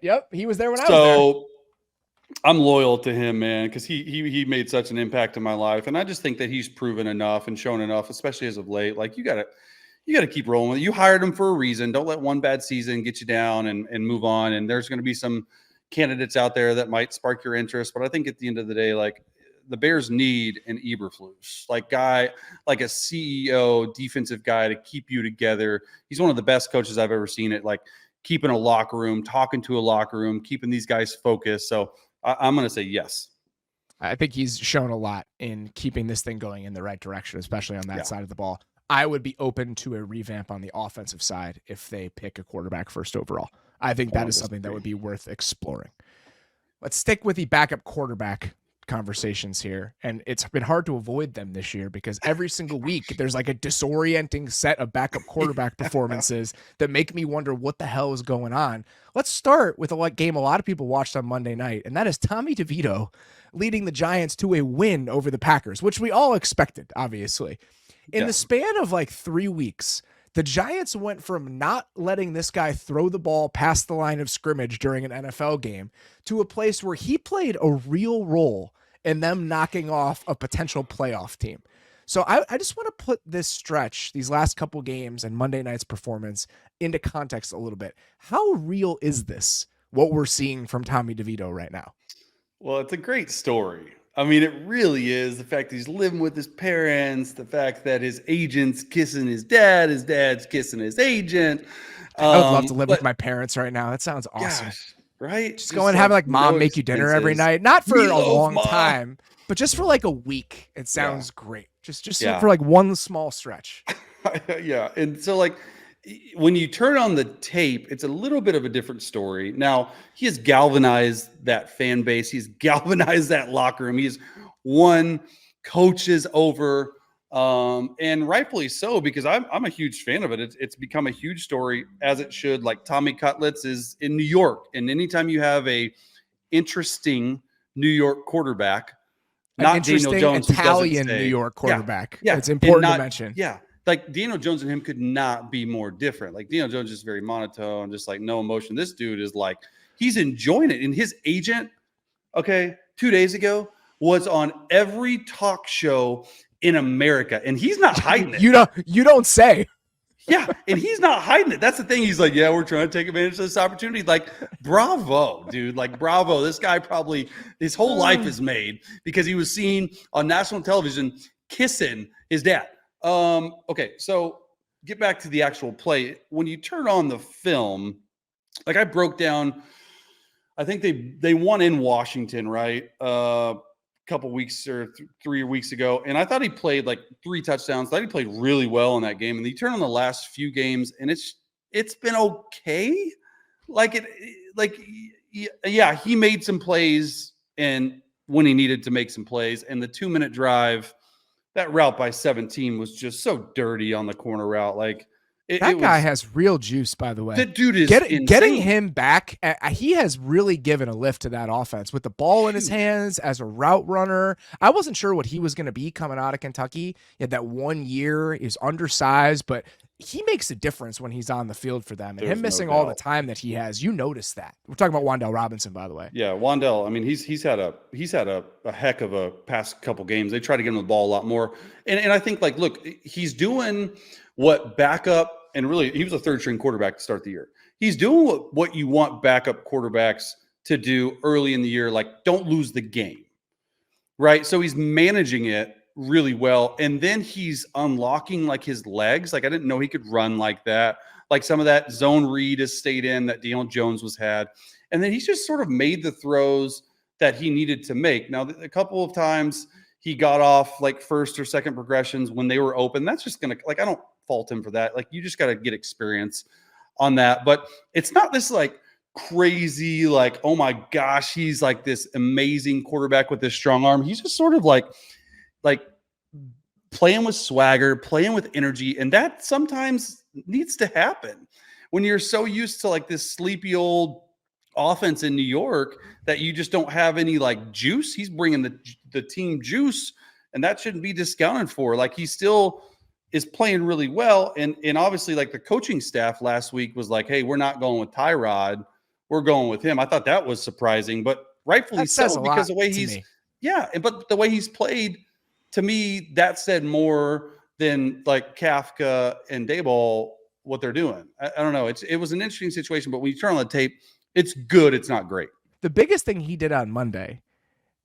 A: Yep, he was there when I was there.
B: So I'm loyal to him, man, because he made such an impact in my life, and I just think that he's proven enough and shown enough, especially as of late. Like you gotta keep rolling with it. You hired him for a reason. Don't let one bad season get you down and move on. And there's going to be some candidates out there that might spark your interest, but I think at the end of the day, like the Bears need an Eberflus, like a CEO, defensive guy to keep you together. He's one of the best coaches I've ever seen at like keeping a locker room, talking to a locker room, keeping these guys focused. So I'm going to say yes.
A: I think he's shown a lot in keeping this thing going in the right direction, especially on that side of the ball. I would be open to a revamp on the offensive side if they pick a quarterback first overall. I think that is something that would be worth exploring. Let's stick with the backup quarterback conversations here. And it's been hard to avoid them this year because every single week there's like a disorienting set of backup quarterback performances that make me wonder what the hell is going on. Let's start with a game a lot of people watched on Monday night, and that is Tommy DeVito leading the Giants to a win over the Packers, which we all expected, obviously. In the span of 3 weeks, the Giants went from not letting this guy throw the ball past the line of scrimmage during an NFL game to a place where he played a real role in them knocking off a potential playoff team. So I just want to put this stretch, these last couple games and Monday night's performance into context a little bit. How real is this, what we're seeing from Tommy DeVito right now?
B: Well, it's a great story. I mean, it really is. The fact that he's living with his parents, the fact that his agent's kissing his dad's kissing his agent.
A: I would love to live with my parents right now. That sounds awesome.
B: Gosh, right?
A: Just go and have mom make you dinner every night. Not for a long time, but just for a week. It sounds great. Just for one small stretch.
B: Yeah. And so when you turn on the tape, it's a little bit of a different story. Now, he has galvanized that fan base. He's galvanized that locker room. He's won coaches over, and rightfully so, because I'm a huge fan of it. It's become a huge story, as it should. Like Tommy Cutlets is in New York, and anytime you have a interesting New York quarterback, not Daniel Jones,
A: Italian New York quarterback. Yeah, it's important to mention.
B: Yeah. Like Daniel Jones and him could not be more different. Like Daniel Jones is very monotone, just no emotion. This dude is he's enjoying it. And his agent, 2 days ago was on every talk show in America, and he's not hiding it.
A: You don't say.
B: Yeah, and he's not hiding it. That's the thing. He's like, yeah, we're trying to take advantage of this opportunity. Like, bravo, dude. Like, bravo. This guy probably his whole life is made because he was seen on national television kissing his dad. Okay, so get back to the actual play. When you turn on the film, like I broke down, I think they won in Washington, right? Couple weeks or 3 weeks ago, and I thought he played like 3 touchdowns. I thought he played really well in that game. And you turn on the last few games, and it's been okay. Yeah, he made some plays, and when he needed to make some plays, and the 2-minute drive, that route by 17 was just so dirty on the corner route. Like
A: that guy has real juice, by the way.
B: That dude is
A: getting him back. He has really given a lift to that offense with the ball in his hands as a route runner. I wasn't sure what he was going to be coming out of Kentucky. He had that 1 year. He's undersized, but he makes a difference when he's on the field for them. And him missing all the time that he has, you notice that. We're talking about Wan'Dale Robinson, by the way.
B: Yeah, Wan'Dale. I mean, he's had a heck of a past couple games. They try to get him the ball a lot more, and I think like, look, he's doing what backup, and really he was a 3rd string quarterback to start the year. He's doing what you want backup quarterbacks to do early in the year, like don't lose the game, right? So he's managing it really well, and then he's unlocking like his legs. Like I didn't know he could run like that. Like some of that zone read has stayed in that Daniel Jones had, and then he's just sort of made the throws that he needed to make. Now a couple of times he got off like 1st or 2nd progressions when they were open. That's just gonna, like, I don't fault him for that. Like you just got to get experience on that. But it's not this like crazy, like, oh my gosh, he's like this amazing quarterback with this strong arm. He's just sort of like playing with swagger, playing with energy. And that sometimes needs to happen when you're so used to like this sleepy old offense in New York that you just don't have any like juice. He's bringing the team juice, and that shouldn't be discounted for. Like he still is playing really well. And obviously like the coaching staff last week was like, hey, we're not going with Tyrod. We're going with him. I thought that was surprising, but rightfully so, because the way but the way he's played, to me, that said more than like Kafka and Daboll, what they're doing. I don't know. It was an interesting situation, but when you turn on the tape, it's good. It's not great.
A: The biggest thing he did on Monday,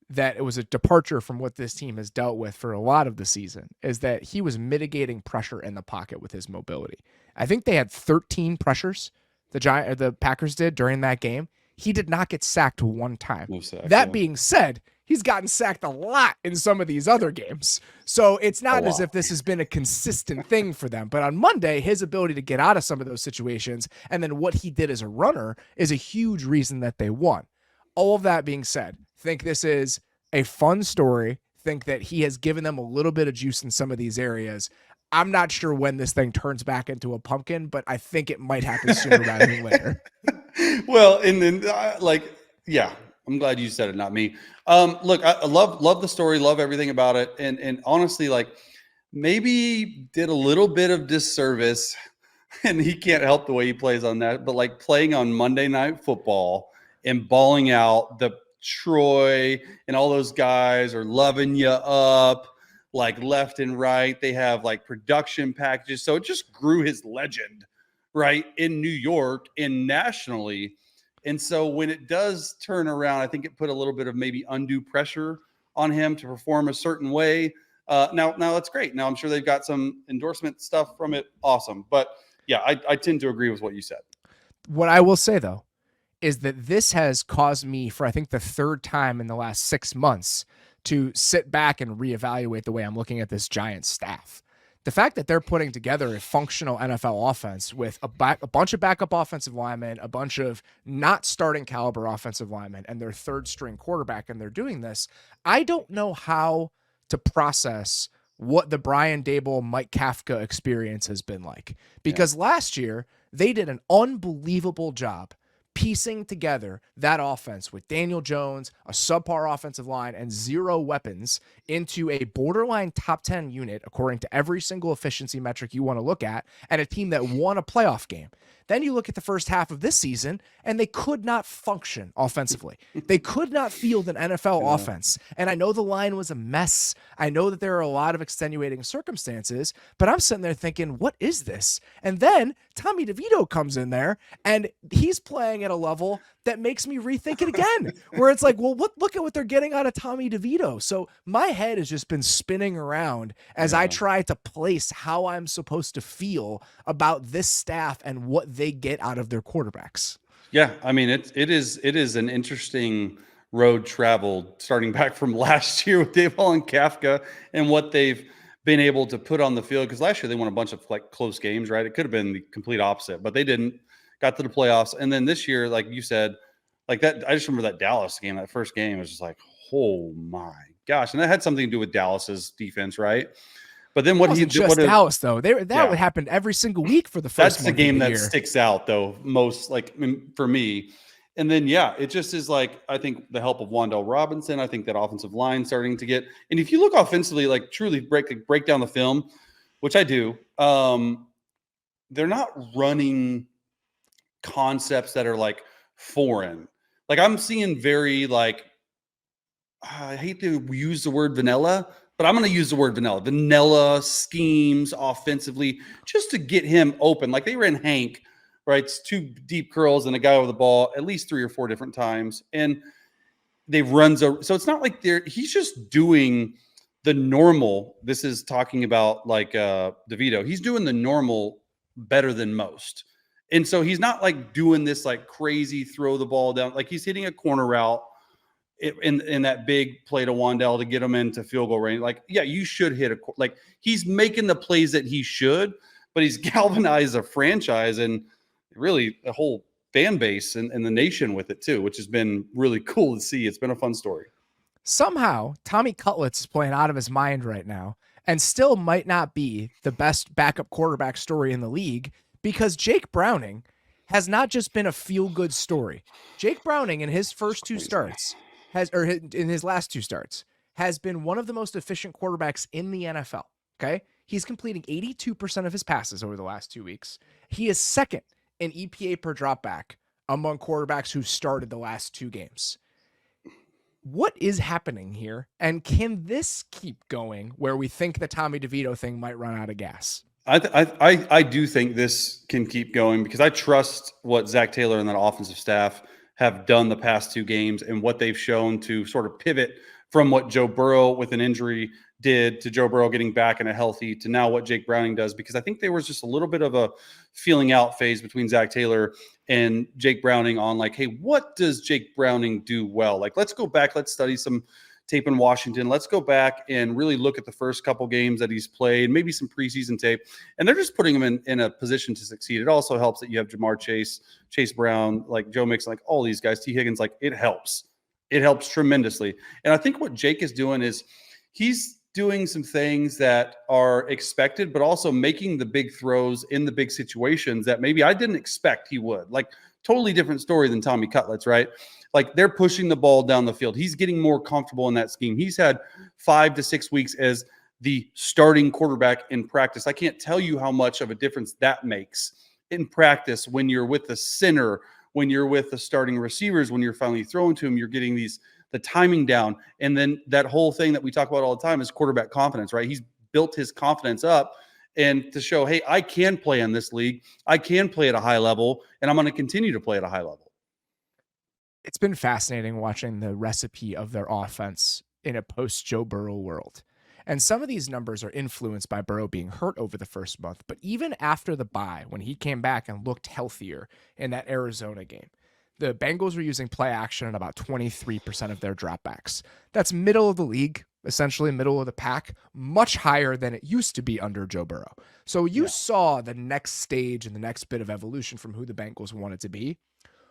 A: that it was a departure from what this team has dealt with for a lot of the season, is that he was mitigating pressure in the pocket with his mobility. I think they had 13 pressures, the Packers did during that game. He did not get sacked one time.
B: No sack,
A: that being said, he's gotten sacked a lot in some of these other games. So it's not as if this has been a consistent thing for them. But on Monday, his ability to get out of some of those situations and then what he did as a runner is a huge reason that they won. All of that being said, think this is a fun story. Think that he has given them a little bit of juice in some of these areas. I'm not sure when this thing turns back into a pumpkin, but I think it might happen sooner rather than later.
B: Well, and then yeah, I'm glad you said it, not me. Look, I love the story, love everything about it. And honestly, like maybe did a little bit of disservice, and he can't help the way he plays on that, but like playing on Monday Night Football and balling out, the Troy and all those guys are loving you up like left and right. They have like production packages. So it just grew his legend, right, in New York and nationally. And so when it does turn around, I think it put a little bit of maybe undue pressure on him to perform a certain way. Now that's great. Now I'm sure they've got some endorsement stuff from it. Awesome. But yeah, I tend to agree with what you said.
A: What I will say though, is that this has caused me, for I think the 3rd time in the last 6 months, to sit back and reevaluate the way I'm looking at this Giants staff. The fact that they're putting together a functional NFL offense with a bunch of backup offensive linemen, a bunch of not starting caliber offensive linemen, and their 3rd string quarterback, and they're doing this, I don't know how to process what the Brian Daboll, Mike Kafka experience has been like. Because last year, they did an unbelievable job piecing together that offense with Daniel Jones, a subpar offensive line, and 0 weapons into a borderline top 10 unit, according to every single efficiency metric you want to look at, and a team that won a playoff game. Then you look at the first half of this season, and they could not function offensively. They could not field an NFL offense. And I know the line was a mess. I know that there are a lot of extenuating circumstances, but I'm sitting there thinking, what is this? And then Tommy DeVito comes in there, and he's playing at a level that makes me rethink it again, where it's like, well, look at what they're getting out of Tommy DeVito. So my head has just been spinning around as I try to place how I'm supposed to feel about this staff and what they get out of their quarterbacks.
B: Yeah, I mean, it is an interesting road traveled starting back from last year with Dayball and Kafka and what they've been able to put on the field. Because last year they won a bunch of like close games, right? It could have been the complete opposite, but they didn't. Got to the playoffs, and then this year, like you said, like that. I just remember that Dallas game. That first game was just like, oh my gosh, and that had something to do with Dallas's defense, right? But then what he did,
A: just Dallas though, would happen every single week for the first.
B: That's the game that sticks out though most, like for me. And then it just is like, I think the help of Wan'Dale Robinson. I think that offensive line starting to get. And if you look offensively, like truly break down the film, which I do, they're not running concepts that are like foreign. Like I'm seeing very like, I hate to use the word vanilla, but I'm going to use the word vanilla schemes offensively just to get him open. Like they ran Hank, right? It's 2 deep curls and a guy over the ball at least 3 or 4 different times. And they run. So it's not like he's just doing the normal. This is talking about like DeVito. He's doing the normal better than most. And so he's not like doing this like crazy throw the ball down. Like he's hitting a corner route in that big play to Wan'Dale to get him into field goal range. Like, yeah, you should hit like he's making the plays that he should, but he's galvanized a franchise and really a whole fan base and the nation with it too, which has been really cool to see. It's been a fun story.
A: Somehow Tommy Cutlets is playing out of his mind right now and still might not be the best backup quarterback story in the league, because Jake Browning has not just been a feel-good story. Jake Browning in his first 2 starts in his last 2 starts has been one of the most efficient quarterbacks in the NFL. Okay. He's completing 82% of his passes over the last 2 weeks. He is second in EPA per dropback among quarterbacks who started the last 2 games. What is happening here? And can this keep going where we think the Tommy DeVito thing might run out of gas?
B: I do think this can keep going because I trust what Zach Taylor and that offensive staff have done the past 2 games and what they've shown to sort of pivot from what Joe Burrow with an injury did to Joe Burrow getting back and a healthy to now what Jake Browning does, because I think there was just a little bit of a feeling out phase between Zach Taylor and Jake Browning on like, hey, what does Jake Browning do well? Like, let's go back, let's study some tape in Washington. Let's go back and really look at the first couple games that he's played, maybe some preseason tape. And they're just putting him in a position to succeed. It also helps that you have Jamar Chase Brown, like Joe Mixon, like all these guys, T. Higgins, like it helps. It helps tremendously. And I think what Jake is doing is he's doing some things that are expected, but also making the big throws in the big situations that maybe I didn't expect he would. Like totally different story than Tommy Cutlets, right? Like they're pushing the ball down the field. He's getting more comfortable in that scheme. He's had 5 to 6 weeks as the starting quarterback in practice. I can't tell you how much of a difference that makes in practice when you're with the center, when you're with the starting receivers, when you're finally throwing to him, you're getting the timing down. And then that whole thing that we talk about all the time is quarterback confidence, right? He's built his confidence up and to show, hey, I can play in this league. I can play at a high level, and I'm going to continue to play at a high level.
A: It's been fascinating watching the recipe of their offense in a post-Joe Burrow world. And some of these numbers are influenced by Burrow being hurt over the first month. But even after the bye, when he came back and looked healthier in that Arizona game, the Bengals were using play action at about 23% of their dropbacks. That's middle of the league, essentially middle of the pack, much higher than it used to be under Joe Burrow. So you saw the next stage and the next bit of evolution from who the Bengals wanted to be.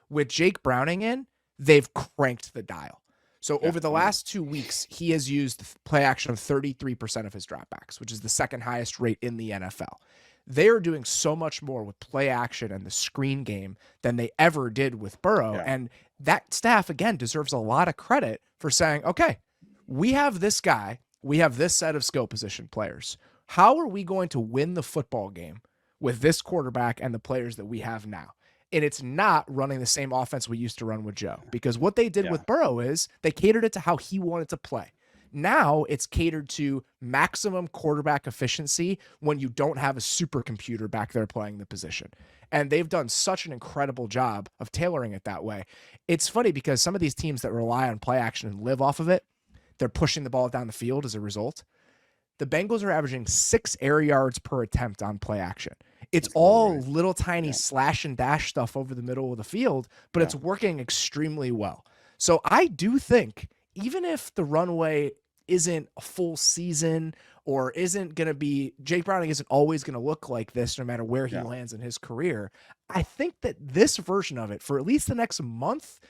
A: With Jake Browning in, they've cranked the dial. So over the last 2 weeks, he has used play action of 33% of his dropbacks, which is the second highest rate in the NFL. They are doing so much more with play action and the screen game than they ever did with Burrow. Yeah. And that staff, again, deserves a lot of credit for saying, okay, we have this guy, we have this set of skill position players. How are we going to win the football game with this quarterback and the players that we have now. And it's not running the same offense we used to run with Joe, because what they did with Burrow is they catered it to how he wanted to play. Now it's catered to maximum quarterback efficiency when you don't have a supercomputer back there playing the position. And they've done such an incredible job of tailoring it that way. It's funny because some of these teams that rely on play action and live off of it, they're pushing the ball down the field as a result. The Bengals are averaging 6 air yards per attempt on play action. It's all little tiny slash and dash stuff over the middle of the field, but it's working extremely well. So I do think even if the runway isn't a full season or isn't going to be, Jake Browning isn't always going to look like this no matter where he lands in his career, I think that this version of it for at least the next month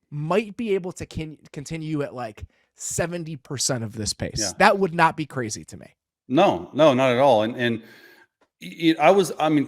A: might be able to continue at like 70% of this pace.
B: Yeah.
A: That would not be crazy to me.
B: No, not at all. And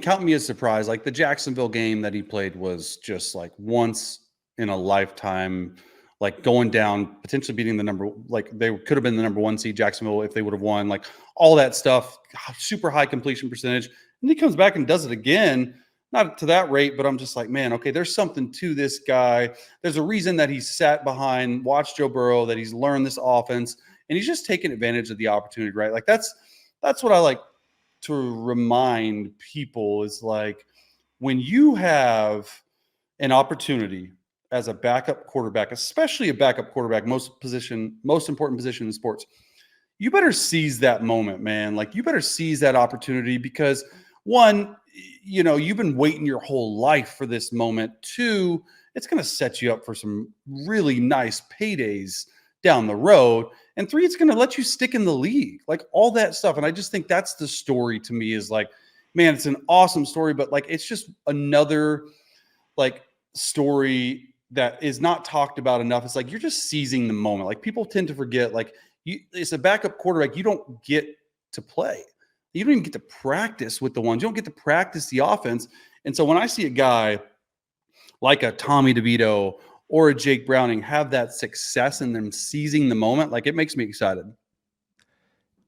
B: count me as surprised. Like the Jacksonville game that he played was just like once in a lifetime, like going down, potentially beating they could have been the number 1 seed, Jacksonville, if they would have won, like all that stuff, super high completion percentage. And he comes back and does it again, not to that rate, but I'm just like, man, okay, there's something to this guy. There's a reason that he's sat behind, watched Joe Burrow, that he's learned this offense, and he's just taking advantage of the opportunity, right? Like that's what I like to remind people is like when you have an opportunity as a backup quarterback, especially a backup quarterback, most important position in sports, you better seize that moment, man. Like you better seize that opportunity because 1, you've been waiting your whole life for this moment. 2, it's going to set you up for some really nice paydays down the road. And 3, it's going to let you stick in the league, like all that stuff. And I just think that's the story to me is like, man, it's an awesome story, but like, it's just another like story that is not talked about enough. It's like, you're just seizing the moment. Like people tend to forget, like it's a backup quarterback. You don't get to play. You don't even get to practice with the ones. You don't get to practice the offense. And so when I see a guy like a Tommy DeVito or a Jake Browning have that success and them seizing the moment, like it makes me excited.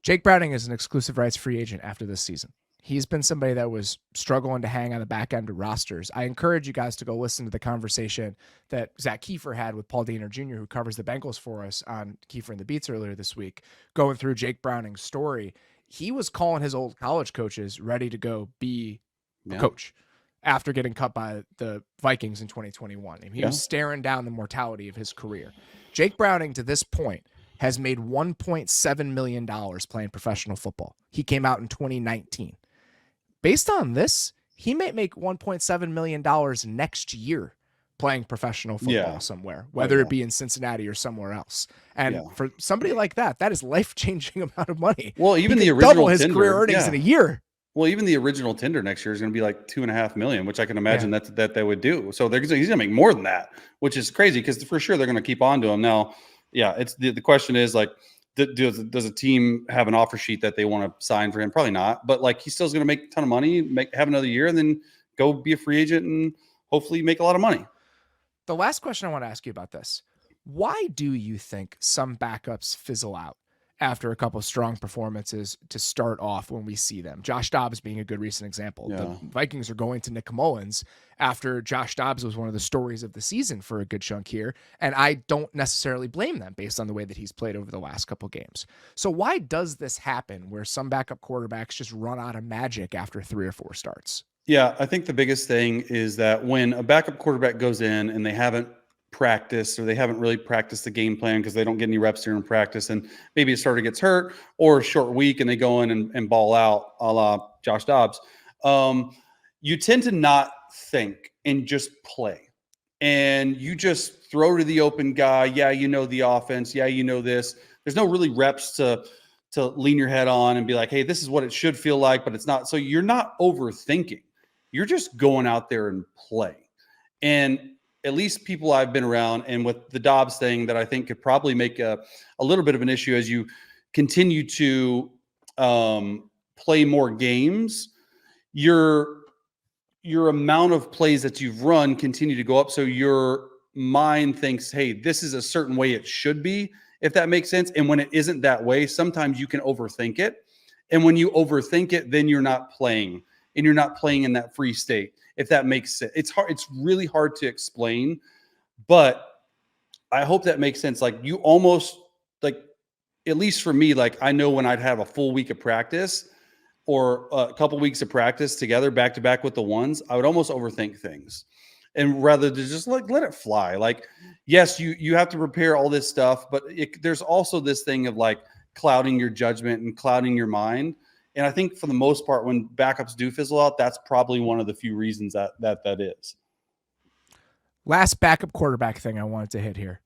A: Jake Browning is an exclusive rights free agent after this season. He's been somebody that was struggling to hang on the back end of rosters. I encourage you guys to go listen to the conversation that Zach Kiefer had with Paul Diener Jr., who covers the Bengals for us on Kiefer and the Beats earlier this week, going through Jake Browning's story. He was calling his old college coaches ready to go be a coach after getting cut by the Vikings in 2021. And he was staring down the mortality of his career. Jake Browning, to this point, has made $1.7 million playing professional football. He came out in 2019. Based on this, he may make $1.7 million next year playing professional football somewhere, whether it be in Cincinnati or somewhere else. And for somebody like that, that is life-changing amount of money.
B: Well, even the original
A: double his career earnings in a year.
B: Well, even the original tender next year is going to be like $2.5 million, which I can imagine that they would do. So he's going to make more than that, which is crazy because for sure they're going to keep on to him. Now, it's the question is like, does a team have an offer sheet that they want to sign for him? Probably not, but like he still is going to make a ton of money, have another year, and then go be a free agent and hopefully make a lot of money.
A: The last question I want to ask you about this: why do you think some backups fizzle out after a couple of strong performances to start off when we see them? Josh Dobbs being a good recent example. The Vikings are going to Nick Mullins after Josh Dobbs was one of the stories of the season for a good chunk here. And I don't necessarily blame them based on the way that he's played over the last couple of games. So why does this happen where some backup quarterbacks just run out of magic after 3 or 4 starts?
B: Yeah, I think the biggest thing is that when a backup quarterback goes in and they haven't practiced or they haven't really practiced the game plan because they don't get any reps during practice and maybe a starter gets hurt or a short week and they go in and ball out a la Josh Dobbs, you tend to not think and just play. And you just throw to the open guy. Yeah, you know the offense. Yeah, you know this. There's no really reps to lean your head on and be like, hey, this is what it should feel like, but it's not. So you're not overthinking. You're just going out there and play. And at least people I've been around, and with the Dobbs thing that I think could probably make a little bit of an issue as you continue to play more games, your amount of plays that you've run continue to go up. So your mind thinks, hey, this is a certain way it should be, if that makes sense. And when it isn't that way, sometimes you can overthink it. And when you overthink it, then you're not playing and you're not playing in that free state, if that makes sense. It's hard. It's really hard to explain, but I hope that makes sense. Like you almost like, at least for me, like I know when I'd have a full week of practice or a couple weeks of practice together back to back with the ones, I would almost overthink things. And rather than just like let it fly. Like, yes, you have to prepare all this stuff, but there's also this thing of like clouding your judgment and clouding your mind. And I think for the most part, when backups do fizzle out, that's probably one of the few reasons that is.
A: Last backup quarterback thing I wanted to hit here.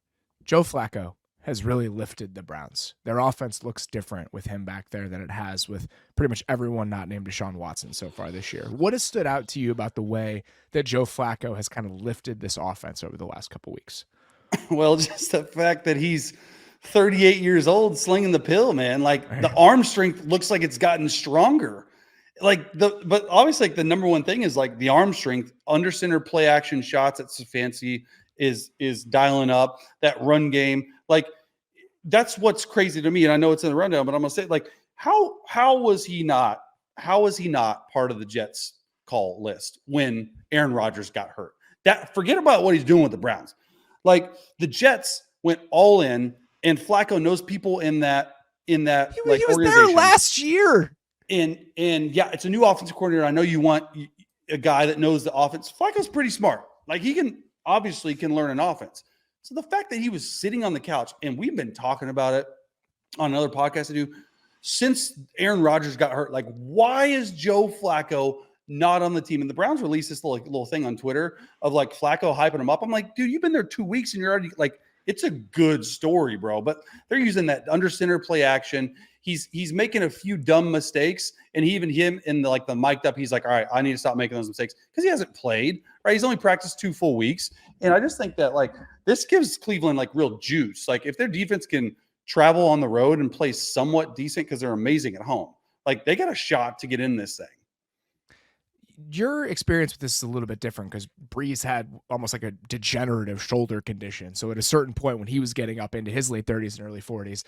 A: Joe Flacco has really lifted the Browns. Their offense looks different with him back there than it has with pretty much everyone not named Deshaun Watson so far this year. What has stood out to you about the way that Joe Flacco has kind of lifted this offense over the last couple weeks?
B: Well, just the fact that he's 38 years old slinging the pill, man. Like the arm strength looks like it's gotten stronger. But obviously like the number one thing is like the arm strength, under center play action shots at Stefanski is dialing up, that run game. Like that's what's crazy to me. And I know it's in the rundown, but I'm gonna say like, how was he not part of the Jets call list when Aaron Rodgers got hurt? Forget about what he's doing with the Browns. Like the Jets went all in, and Flacco knows people in that
A: he
B: like
A: was there last year.
B: And yeah, it's a new offensive coordinator. I know you want a guy that knows the offense. Flacco's pretty smart. Like he can learn an offense. So the fact that he was sitting on the couch, and we've been talking about it on another podcast to do since Aaron Rodgers got hurt. Like, why is Joe Flacco not on the team? And the Browns released this little thing on Twitter of like Flacco hyping him up. I'm like, dude, you've been there 2 weeks and you're already like, it's a good story, bro. But they're using that under center play action. He's making a few dumb mistakes, and him in the mic'd up, he's like, all right, I need to stop making those mistakes because he hasn't played, right? He's only practiced 2 full weeks. And I just think that like this gives Cleveland like real juice. Like if their defense can travel on the road and play somewhat decent because they're amazing at home, like they got a shot to get in this thing.
A: Your experience with this is a little bit different because Breeze had almost like a degenerative shoulder condition. So at a certain point when he was getting up into his late 30s and early 40s,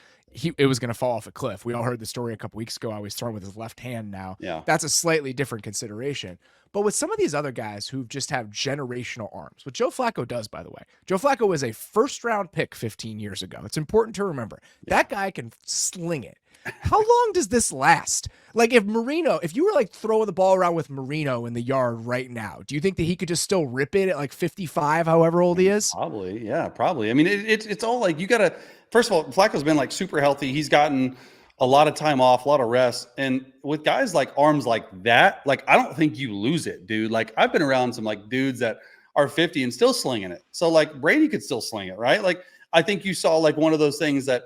A: it was going to fall off a cliff. We all heard the story a couple weeks ago. How he's throwing with his left hand now.
B: Yeah.
A: That's a slightly different consideration. But with some of these other guys who just have generational arms, what Joe Flacco does, by the way, Joe Flacco was a first-round pick 15 years ago. It's important to remember. Yeah. That guy can sling it. How long does this last? Like if you were like throwing the ball around with Marino in the yard right now, do you think that he could just still rip it at like 55, however old he is?
B: Probably. Yeah, probably. I mean, it's all like you got to, first of all, Flacco's been like super healthy. He's gotten a lot of time off, a lot of rest. And with guys like arms like that, like I don't think you lose it, dude. Like I've been around some like dudes that are 50 and still slinging it. So like Brady could still sling it, right? Like I think you saw like one of those things that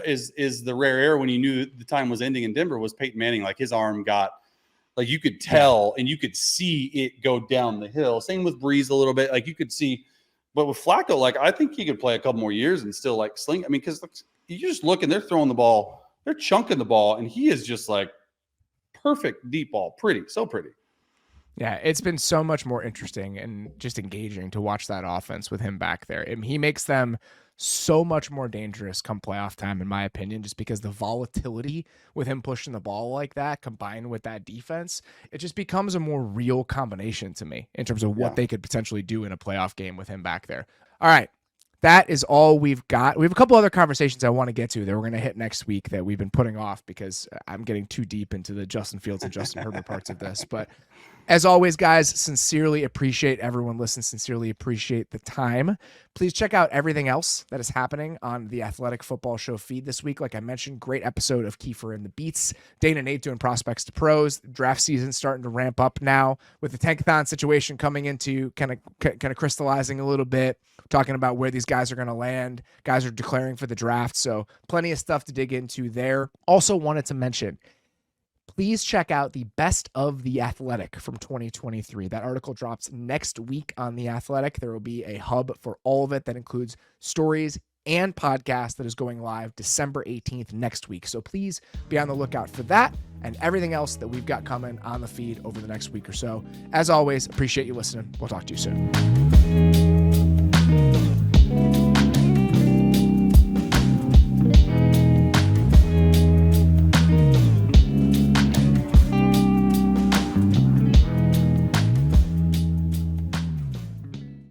B: is the rare air when you knew the time was ending in Denver was Peyton Manning. Like his arm got, like you could tell and you could see it go down the hill. Same with Breeze a little bit. Like you could see, but with Flacco, like I think he could play a couple more years and still like sling. I mean, because you just look and they're throwing the ball, they're chunking the ball, and he is just like perfect deep ball. So pretty.
A: Yeah, it's been so much more interesting and just engaging to watch that offense with him back there. And he makes them so much more dangerous come playoff time, in my opinion, just because the volatility with him pushing the ball like that combined with that defense, it just becomes a more real combination to me in terms of what they could potentially do in a playoff game with him back there. All right. That is all we've got. We have a couple other conversations I want to get to that we're going to hit next week that we've been putting off because I'm getting too deep into the Justin Fields and Justin Herbert parts of this. But as always, guys, sincerely appreciate everyone listening. Sincerely appreciate the time. Please check out everything else that is happening on the Athletic Football Show feed this week. Like I mentioned, great episode of Kiefer and the Beats. Dane and Nate doing prospects to pros. Draft season starting to ramp up now with the tankathon situation coming into kind of crystallizing a little bit. Talking about where these guys are going to land. Guys are declaring for the draft. So plenty of stuff to dig into there. Also wanted to mention, please check out the Best of the Athletic from 2023. That article drops next week on The Athletic. There will be a hub for all of it that includes stories and podcast that is going live December 18th next week. So please be on the lookout for that and everything else that we've got coming on the feed over the next week or so. As always, appreciate you listening. We'll talk to you soon.